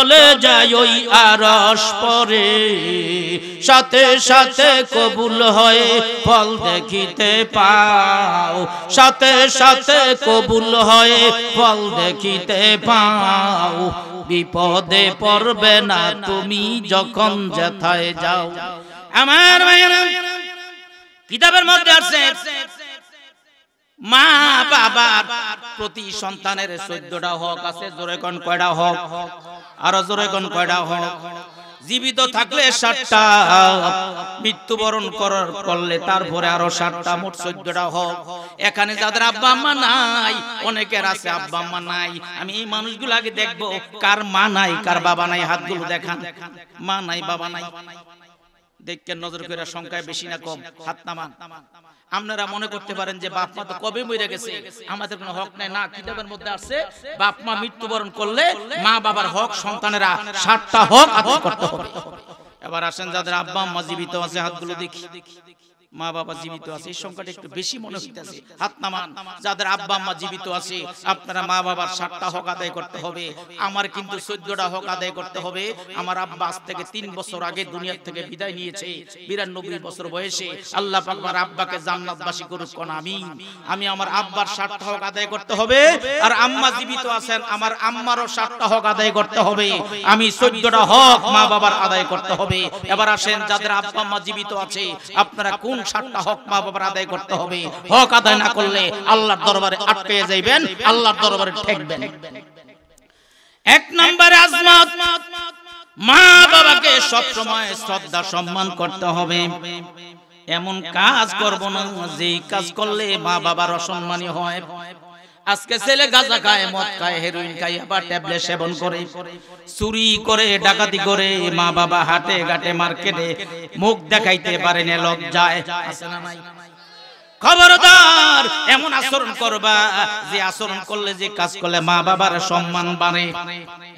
চলে যায় ওই আরশ পরে, সাথে সাথে কবুল হয়ে ফল দেখিতে পাও, সাথে সাথে কবুল হয়ে ফল দেখিতে পাও। বিপদে পড়বে না তুমি যখন যেথায় যাও। আমার ভাইয়েরা, কিতাবের মধ্যে আছে মা বাবার প্রতি সন্তানের 14টা হক আছে। জোরে কোন কয়টা হক? আরো জোরে কোন কয়টা হক? জীবিত থাকলে 7টা, মৃত্যুবরণ করলে তারপরে আরো 7টা, মোট 14টা হক। এখানে যাদের আব্বা আম্মা নাই, অনেকের আছে আব্বা আম্মা নাই, আমি এই মানুষগুলোকে দেখবো কার মা নাই কার বাবা নাই, হাতগুলো দেখান। মা নাই বাবা নাই দেখেন, নজর করে সংখ্যায় বেশি না কম? হাত নামান। আপনারা মনে করতে পারেন যে বাপ মা তো কবে মরে গেছে, আমাদের কোনো হক নাই। না, কিতাবের মধ্যে আছে বাপ মা মৃত্যুবরণ করলে মা বাবার হক সন্তানেরা 7টা হক আদায় করতে হবে। এবার আসেন যাদের আব্বা আম্মা জীবিত আছে, হাতগুলো দেখি। মা বাবা জীবিত আছে, এই সংখ্যাটা একটু বেশি মনে হইতেছে, হাত নামান। যাদের আব্বা আম্মা জীবিত আছে, আপনারা মা বাবার 7টা হক আদায় করতে হবে। আমার কিন্তু 14টা হক আদায় করতে হবে। আমার আব্বা আজ থেকে 3 বছর আগে দুনিয়া থেকে বিদায় নিয়েছে, 92 বছর বয়সে। আল্লাহ পাক আমার আব্বাকে জান্নাতবাসী করুক কোন আমিন। আমি আমার আব্বার 7টা হক আদায় করতে হবে, আর আম্মা জীবিত আছেন, আমার আম্মারও 7টা হক আদায় করতে হবে। আমি 14টা হক মা বাবার আদায় করতে হবে। এবার আসেন যাদের আব্বা আম্মা জীবিত আছে, আপনারা কোন 7টা হক মা বাবার আদায় করতে হবে? হক আদায় না করলে আল্লাহর দরবারে আটকে যাইবেন, আল্লাহর দরবারে ঠেকবেন। 1 নম্বরে আজমত, মা বাবাকে সব সময় শ্রদ্ধা সম্মান করতে হবে। এমন কাজ করব না যেই কাজ করলে মা বাবার অসম্মানী হয়। আজকে ছেলে গাঁজা খায়, মদ খায়, হেরোইন খায়, আবার ট্যাবলেট সেবন করে, চুরি করে, ডাকাতি করে, মা বাবা হাটে ঘাটে মার্কেটে মুখ দেখাইতে পারে না, লজ্জায়। আছে না নাই? খবরদার, এমন আচরণ করবা যে আচরণ করলে, যে কাজ করলে মা বাবার সম্মান বাড়ে।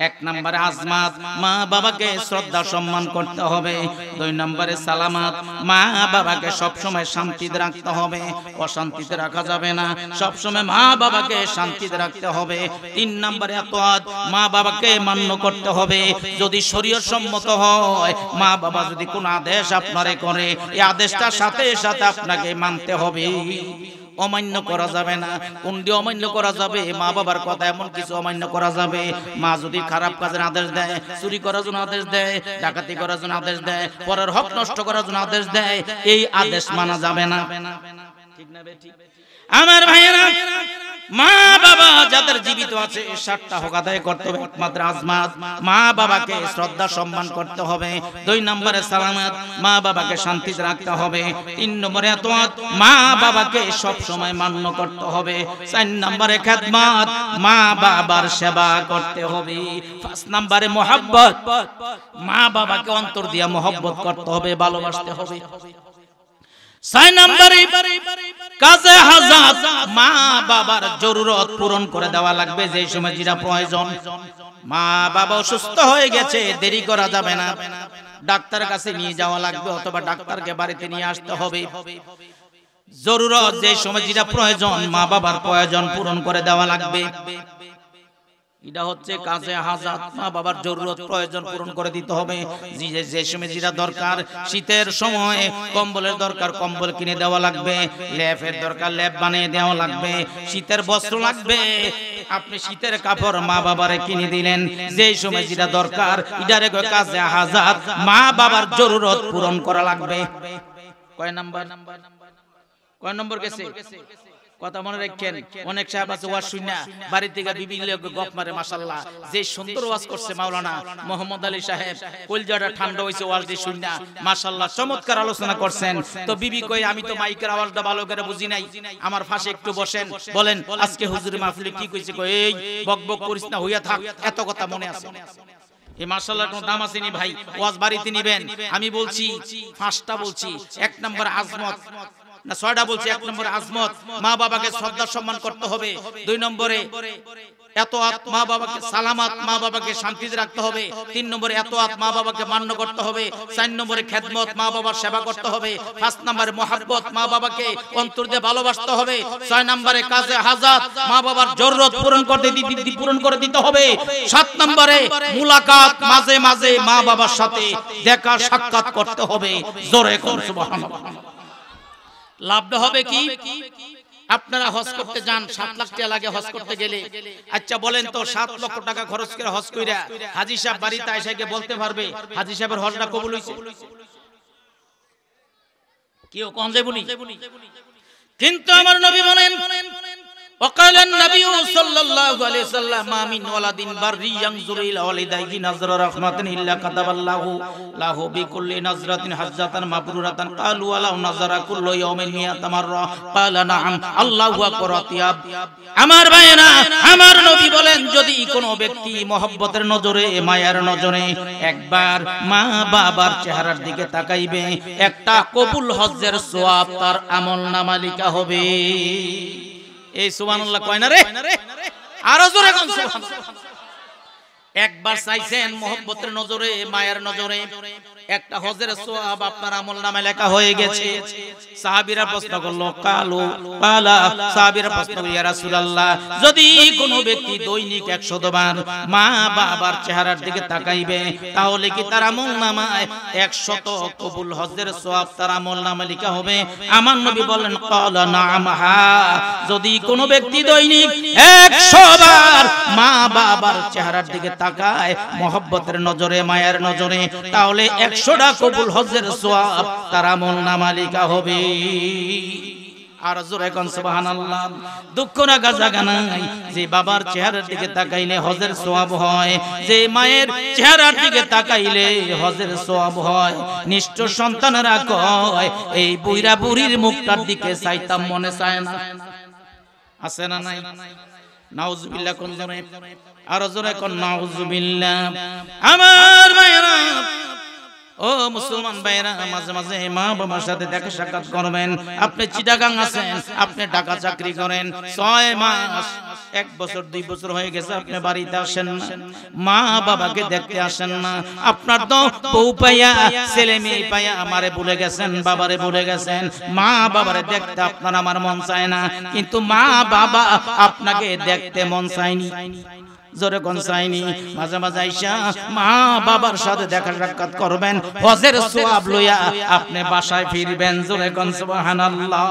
1 নম্বরে আজমাত, মা বাবাকে শ্রদ্ধা সম্মান করতে হবে। 2 নম্বরে সালামাত, মা বাবাকে সব সময় শান্তিতে রাখতে হবে, অশান্তিতে রাখা যাবে না। সব সময় মা বাবাকে শান্তিতে রাখতে হবে। 3 নম্বরে আতাত, মা বাবাকে মান্য করতে হবে। যদি শরীয়ত সম্মত হয়, মা বাবা যদি কোন আদেশ আপনারে করে, এই আদেশটার সাথে সাথে আপনাকে মানতে হবে, অমান্য করা যাবে না। কোনটি অমান্য করা যাবে? মা বাবার কথা এমন কিছু অমান্য করা যাবে। মা যদি খারাপ কাজের আদেশ দেয়, চুরি করার জন্য আদেশ দেয়, ডাকাতি করার জন্য আদেশ দেয়, পরের হক নষ্ট করার জন্য আদেশ দেয়, এই আদেশ মানা যাবে না। ঠিক না বে? ঠিক। আমার ভাইয়েরা, মা বাবা যাদের জীবিত আছে 7টা হক আদায় করতে হবে। একমাত্র আজমাত, মা বাবাকে শ্রদ্ধা সম্মান করতে হবে। 2 নম্বরে সালামাত, মা বাবাকে শান্তিতে রাখতে হবে। 3 নম্বরে আতাত, মা বাবাকে সব সময় মান্য করতে হবে। 4 নম্বরে খিদমত, মা বাবার সেবা করতে হবে। 5 নম্বরে মহব্বত, মা বাবাকে অন্তর দিয়া মহব্বত করতে হবে, ভালোবাসতে হবে। 6 নম্বরে কাজে হাজাত, মা বাবার জরুরত পূরণ করে দেওয়া লাগবে যে সময় যেটা প্রয়োজন। মা বাবা অসুস্থ হয়ে গেছে, দেরি করা যাবে না, ডাক্তারের কাছে নিয়ে যাওয়া লাগবে, অথবা ডাক্তারকে বাড়িতে নিয়ে আসতে হবে। জরুরত যে সময় যেটা প্রয়োজন, মা বাবার প্রয়োজন পূরণ করে দেওয়া লাগবে। এটা হচ্ছে কাজে হাজাত, মা বাবার জরুরত প্রয়োজন পূরণ করে দিতে হবে। যে সময় যেটা দরকার, শীতের সময় কম্বলের দরকার, কম্বল কিনে দেওয়া লাগবে। ল্যাপের দরকার, ল্যাপ বানিয়ে দেওয়া লাগবে। শীতের বস্ত্র লাগবে, আপনি শীতের কাপড় মা বাবারে কিনে দিলেন। যে সময় যেটা দরকার, এটারে কাজে হাজাত, মা বাবার জরুরত পূরণ করা লাগবে। কয় নাম্বার? কয় নম্বর গেছে? কথা মনে রাখেন। অনেক সাহেব আছে ওয়াজ শুনা বাড়ি থেকে বিভিন্ন গপ মারে, মাশাআল্লাহ যে সুন্দর ওয়াজ করছে মাওলানা মোহাম্মদ আলী সাহেব, কলজাটা ঠান্ডা হইছে ওয়াজ দিয়ে শুনা, মাশাআল্লাহ চমৎকার আলোচনা করছেন। তো বিবি কই আমি তো মাইকের আওয়াজটা ভালো করে বুঝি নাই, আমার পাশে একটু বসেন, বলেন আজকে হুজুর মাহফিলে কি কইছে? কই এই বকবক করিস না, হইয়া থাক, এত কথা মনে আছে। এই মাশাআল্লাহ কোন দাম আসেনি ভাই, ওয়াজ বাড়িতে নিবেন। আমি বলছি 5টা বলছি। 1 নম্বর আজমত, না 6টা বলছি। 1 নম্বরে আজমত, মা বাবাকে শ্রদ্ধা সম্মান করতে হবে। 2 নম্বরে এতআত, মা বাবাকে সালামাত, মা বাবাকে শান্তিতে রাখতে হবে। 3 নম্বরে এতআত, মা বাবাকে মান্য করতে হবে। 4 নম্বরে খেদমত, মা বাবার সেবা করতে হবে। 5 নম্বরে মহব্বত, মা বাবাকে অন্তর দিয়ে ভালোবাসতে হবে। 6 নম্বরে কাজে হাজাত, মা বাবার জরুরত পূরণ করে দিতে হবে। 7 নম্বরে মুলাকাত, মাঝে মাঝে মা বাবার সাথে দেখা সাক্ষাৎ করতে হবে। জোরে কোন সুবহানাল্লাহ। লাভটা হবে কি? আপনারা হজ করতে যান, 7 লাখ টাকা লাগে হজ করতে গেলে। আচ্ছা বলেন তো, 7 লক্ষ টাকা খরচ করে হজ কইরা হাজী সাহেব বাড়িতে এসে গিয়ে বলতে পারবে হাজী সাহেবের হজটা কবুল হইছে? কেউ কোন যাবনি। কিন্তু আমার নবী বলেন, وقال النبي صلى الله عليه وسلم ما من ولد بر ينظر الى والديه نظر رحمه الا كتب الله له بكل نظره حجه مبرورة قالوا ولو نظر كل يوم 100 مرة قال نعم الله اكبر। আমার ভাইরা, আমার নবী বলেন, যদি কোনো ব্যক্তি মহব্বতের নজরে, মায়ার নজরে একবার মা বাবার চেহারার দিকে তাকাইবে, একটা কবুল হজ্জের সওয়াব তার আমলনামা লেখা হবে। এই সুবহানাল্লাহ কয় না রে? আরো জোরে কোন সুবহানাল্লাহ। একবার চাইছেন মহব্বতের নজরে, মায়ের নজরে, একটা হজের সওয়াব আপনার আমলনামায় লেখা হয়ে গেছে। সাহাবীরা প্রশ্ন করলো, সাহাবীরা প্রশ্ন করলো, ইয়া রাসূলুল্লাহ, যদি কোনো ব্যক্তি দৈনিক 100 বার মা বাবার চেহারার দিকে তাকাইবে, তাহলে কি তার আমলনামায় 100 কবুল হজের সওয়াব তার আমলনামায় লেখা হবে? আমার নবী বলেন, ক্বালা নাআম, হ্যাঁ। যদি কোনো ব্যক্তি দৈনিক 100 বার মা বাবার চেহারার দিকে তাকায় মহব্বতের নজরে, মায়ের নজরে, তাহলে 100টা কবুল হজের সওয়াব তার আমলনামা লেখা হবে। আর জোরে কোন সুবহানাল্লাহ। দুঃখ না গাজা নাই, যে বাবার চেহারার দিকে তাকাইলে হজের সওয়াব হয়, যে মায়ের চেহারার দিকে তাকাইলে হজের সওয়াব হয়। নিষ্ঠ সন্তানেরা কয়, এই বুইরা বুড়ির মুখটার দিকে চাইতাম, মনে চায় না। আছে না নাই? নাউজুবিল্লাহ কোন জোরে, আর জোরে কোন নাউজুবিল্লাহ। আমার ভাইরা, ও মুসলমান ভাইরা, মাঝে মাঝে মা বাবার সাথে দেখা সাক্ষাৎ করবেন। আপনি চিটাগাং আছেন, আপনি ঢাকা চাকরি করেন, 6 মাস 1 বছর 2 বছর হয়ে গেছে আপনি বাড়িতে আসেন না, মা বাবাকে দেখতে আসেন না। আপনার তো বউ পাইয়া, ছেলে মেয়ে পাইয়া আমারে ভুলে গেছেন, বাবারে ভুলে গেছেন। মা বাবারে দেখতে আপনার আমার মন চায় না, কিন্তু মা বাবা আপনাকে দেখতে মন চায়নি। জোরে কোন চাইনি। মাঝে মাঝে আইসা মা বাবার সাথে দেখা সাক্ষাৎ করবেন, হজের সওয়াব লইয়া আপনি বাসায় ফিরবেন। জোরে কোন সুবহানাল্লাহ।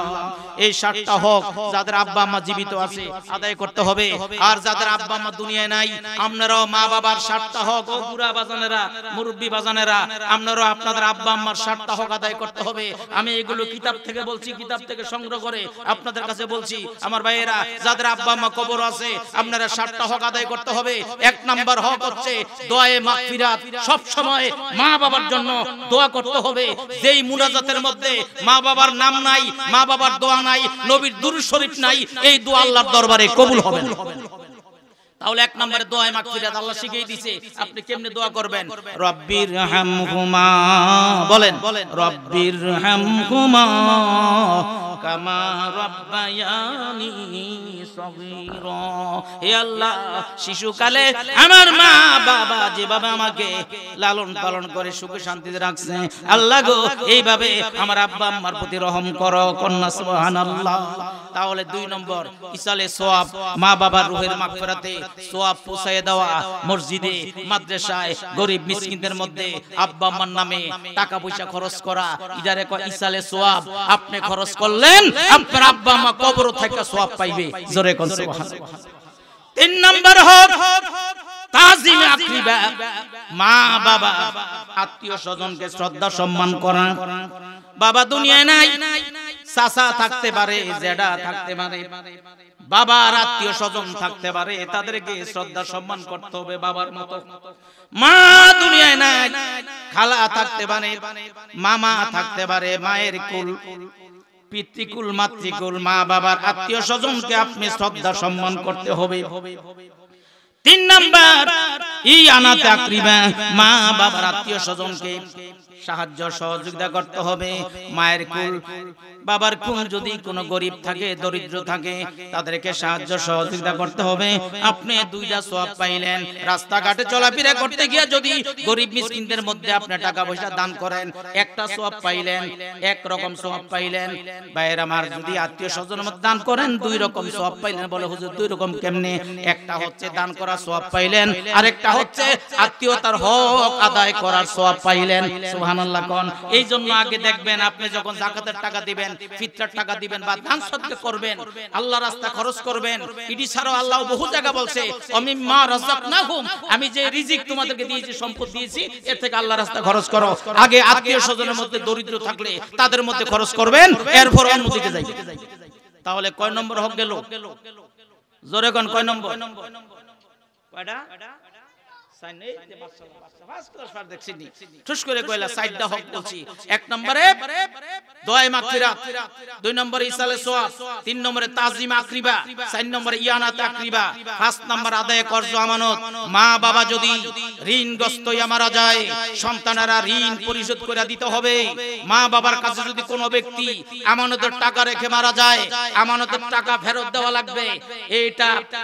এই 7টা হক যাদের আব্বা আম্মা জীবিত আছে আদায় করতে হবে, আর যাদের আব্বা আম্মা দুনিয়ায় নাই, আপনারাও মা বাবার 7টা হক, ও বুড়া বাজানেরা, মুরব্বি বাজানেরা, আপনারাও আপনাদের আব্বা আম্মার 7টা হক আদায় করতে হবে। আমি এগুলো কিতাব থেকে বলছি, কিতাব থেকে সংগ্রহ করে আপনাদের কাছে বলছি। আমার ভাইয়েরা, যাদের আব্বা আম্মা কবর আছে, আপনারা 7টা হক আদায় করতে হবে। 1 নাম্বার হক হচ্ছে দোয়ায়ে মাগফিরাত। সব সময় মা বাবার জন্য দোয়া করতে হবে। যেই মুনাজাতের মধ্যে মা বাবার নাম নাই, মা বাবার দোয়া নাই, নবীর দুরূদ শরীফ নাই, এই দোয়া আল্লাহর দরবারে কবুল হবে না। তাহলে 1 নম্বরে দোয়ায়ে মাগফিরাত আল্লাহ শিখিয়ে দিয়েছে, আপনি কেমনে দোয়া করবেন। রব্বির হামহুমা, বলেন রব্বির হামহুমা কামা রাব্বায়ানি সগীরা। হে আল্লাহ, শিশুকালে আমার মা বাবা যেভাবে আমাকে লালন পালন করে সুখে শান্তিতে রাখছে, আল্লাহ গো এইভাবে আমার আব্বা আম্মার প্রতি রহম করো। কন্যা সুবহানাল্লাহ। তাহলে 2 নম্বর ইসালে সওয়াব, মা বাবার রূহের মাগফিরাতে সওয়াব পৌঁছায় দেওয়া। মসজিদে, মাদ্রাসায়, গরিব মিসকিনদের মধ্যে আব্বা আম্মার নামে টাকা পয়সা খরচ করা, ইদারে কয় ইসালে সওয়াব। আপনি খরচ করলেন, আপনার আব্বা আম্মা কবর থেকে সওয়াব পাইবে। জোরে কোন সুবহানাল্লাহ। 3 নম্বর হক তাজিম আকরিবা, মা বাবা আত্মীয় স্বজনকে শ্রদ্ধা সম্মান করা। বাবা দুনিয়ায় নাই, চাচা থাকতে পারে, জেঠা থাকতে পারে, বাবার আত্মীয় স্বজন থাকতে পারে, তাদেরকে শ্রদ্ধা সম্মান করতে হবে বাবার মতো। মা দুনিয়ায় নাই, খালা থাকতে পারে, মামা থাকতে পারে, মায়ের কুল, পিতৃকুল, মাতৃকুল, মা বাবার আত্মীয় স্বজনকে আপনি শ্রদ্ধা সম্মান করতে হবে। তিন নাম্বার ইয়ানাতে আকরিবা, মা বাবার আত্মীয় স্বজনকে সাহায্য সহযোগিতা করতে হবে। মায়ের কুল বাবার কুল যদি কোনো গরিব থাকে দরিদ্র থাকে তাদেরকে সাহায্য সহযোগিতা করতে হবে। আপনি দুইটা সওয়াব পাইলেন। রাস্তাঘাটে চলাফেরা করতে গিয়ে যদি গরিব মিসকিনদের মধ্যে আপনি টাকা পয়সা দান করেন একটা সওয়াব পাইলেন, এক রকম সওয়াব পাইলেন। ভাইয়ের আমার যদি আত্মীয় স্বজনের মধ্যে দান করেন দুই রকম সওয়াব পাইলেন। বলে হুজুর দুই রকম কেমনে? একটা হচ্ছে দান করার সওয়াব পাইলেন, আরেকটা হচ্ছে আত্মীয়তার হক আদায় করার সওয়াব পাইলেন। সুবহানাল্লাহ কোন। এই জন্য আগে দেখবেন আপনি যখন যাকাতের টাকা দিবেন, ফিতরার টাকা দিবেন বা দান সদকা করবেন, আল্লাহর রাস্তায় খরচ করবেন। এটি ছাড়াও আল্লাহ বহু জায়গা বলছে অমিম্মা রাযাকনাহুম, আমি যে রিজিক তোমাদেরকে দিয়েছি, সম্পদ দিয়েছি, এর থেকে আল্লাহর রাস্তায় খরচ করো। আগে আত্মীয় স্বজনের মধ্যে দরিদ্র থাকলে তাদের মধ্যে খরচ করবেন, এরপর অন্যদিকে যাইবেন। তাহলে কয় নম্বর হক গেল? জোরে কোন কয় নম্বর? কয়টা? এক নম্বরে দোয়া মাগফিরাত, দুই নম্বরে ইসালে সওয়াব, তিন নম্বরে তাজিম আকরিবা, চার নম্বরে ইয়ানাত আকরিবা, পাঁচ নম্বর আদায় কর্জ আমানত। মা বাবা যদি ঋণগ্রস্ত হইয়া মারা যায় সন্তানেরা ঋণ পরিশোধ করে দিতে হবে। মা বাবার কাছে যদি কোনো ব্যক্তি আমানতের টাকা রেখে মারা যায় আমানতের টাকা ফেরত দেওয়া লাগবে।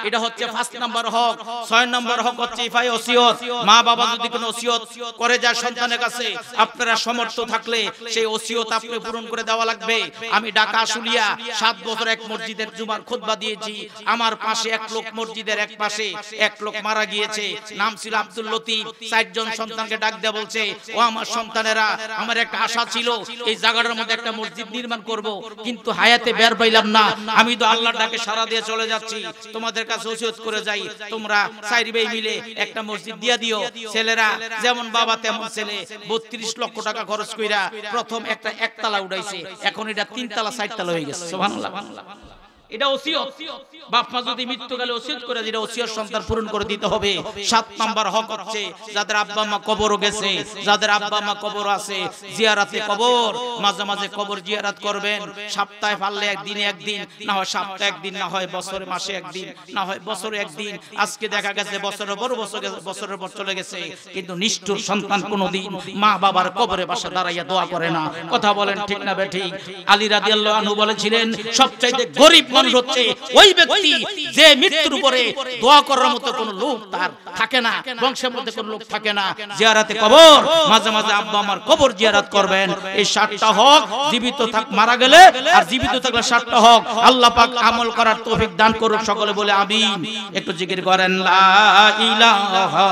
এটা হচ্ছে পাঁচ নম্বর হক। ছয় নম্বর হক হচ্ছে ইফায়ে ওসিয়ত। মা বাবা যদি কোনো ওসিয়ত করে যায় সন্তানের কাছে, আপনারা সমর্থ থাকলে সেই ওসিয়ত আপনি পূরণ করে দেওয়া লাগবে। আমি ঢাকা আশুলিয়া 7 বছর এক মসজিদের জুমার খুতবা দিয়েছি। আমার পাশে এক লোক, মসজিদের এক পাশে এক লোক মারা গিয়েছে, নাম ছিল আব্দুল লতিফ। 4 জন সন্তানকে ডাক দিয়ে বলছে, ও আমার সন্তানেরা, আমার একটা আশা ছিল এই জায়গাটার মধ্যে একটা মসজিদ নির্মাণ করব, কিন্তু হায়াতে বের পাইলাম না। আমি তো আল্লাহর ডাকে সাড়া দিয়ে চলে যাচ্ছি, তোমাদের কাছে ওসিয়ত করে যাই, তোমরা 4 ভাই মিলে একটা মসজিদ দিয়া দিও। ছেলেরা যেমন বাবা তেমন ছেলে 32 লক্ষ টাকা খরচ কইরা প্রথম একটা একতলা উঠাইছে, এখন এটা 3 তলা 4 তলা হয়ে গেছে। সুবহানাল্লাহ। এটা ওসিয়ত। বাপ মা যদি মৃত্যুকালে ওসিয়ত করে যেটা ওসিয়ত সন্তান পূরণ করে দিতে হবে। 7 নাম্বার হক হচ্ছে যাদের আব্বা মা কবরও গেছে, যাদের আব্বা মা কবর আছে, জিয়ারাতে কবর, মাঝে মাঝে কবর জিয়ারত করবেন। সপ্তাহে পারলে একদিন, না হয় সপ্তাহে একদিন, না হয় বছরে মাসে একদিন, না হয় বছরে একদিন। আজকে দেখা গেছে বছরের পর চলে গেছে, কিন্তু নিষ্ঠুর সন্তান কোনোদিন মা বাবার কবরে পাশে দাঁড়াইয়া দোয়া করে না। কথা বলেন ঠিক না বেঠিক? আলী রাদিয়াল্লাহু আনহু বলেছিলেন সবচাইতে গরিব মানুষ হচ্ছে ওই ব্যক্তি যে মৃত্যুর উপরে দোয়া করার মতো কোনো লোক তার থাকে না, বংশের মধ্যে কোনো লোক থাকে না। জিয়ারতে কবর, মাঝে মাঝে আব্বা আমার কবর জিয়ারত করবেন। এই 7টা হক জীবিত থাক, মারা গেলে আর জীবিত থাকলে 7টা হক। আল্লাহ পাক আমল করার তৌফিক দান করুক সকলে বলে আমিন। একটু জিকির করেন লা ইলাহা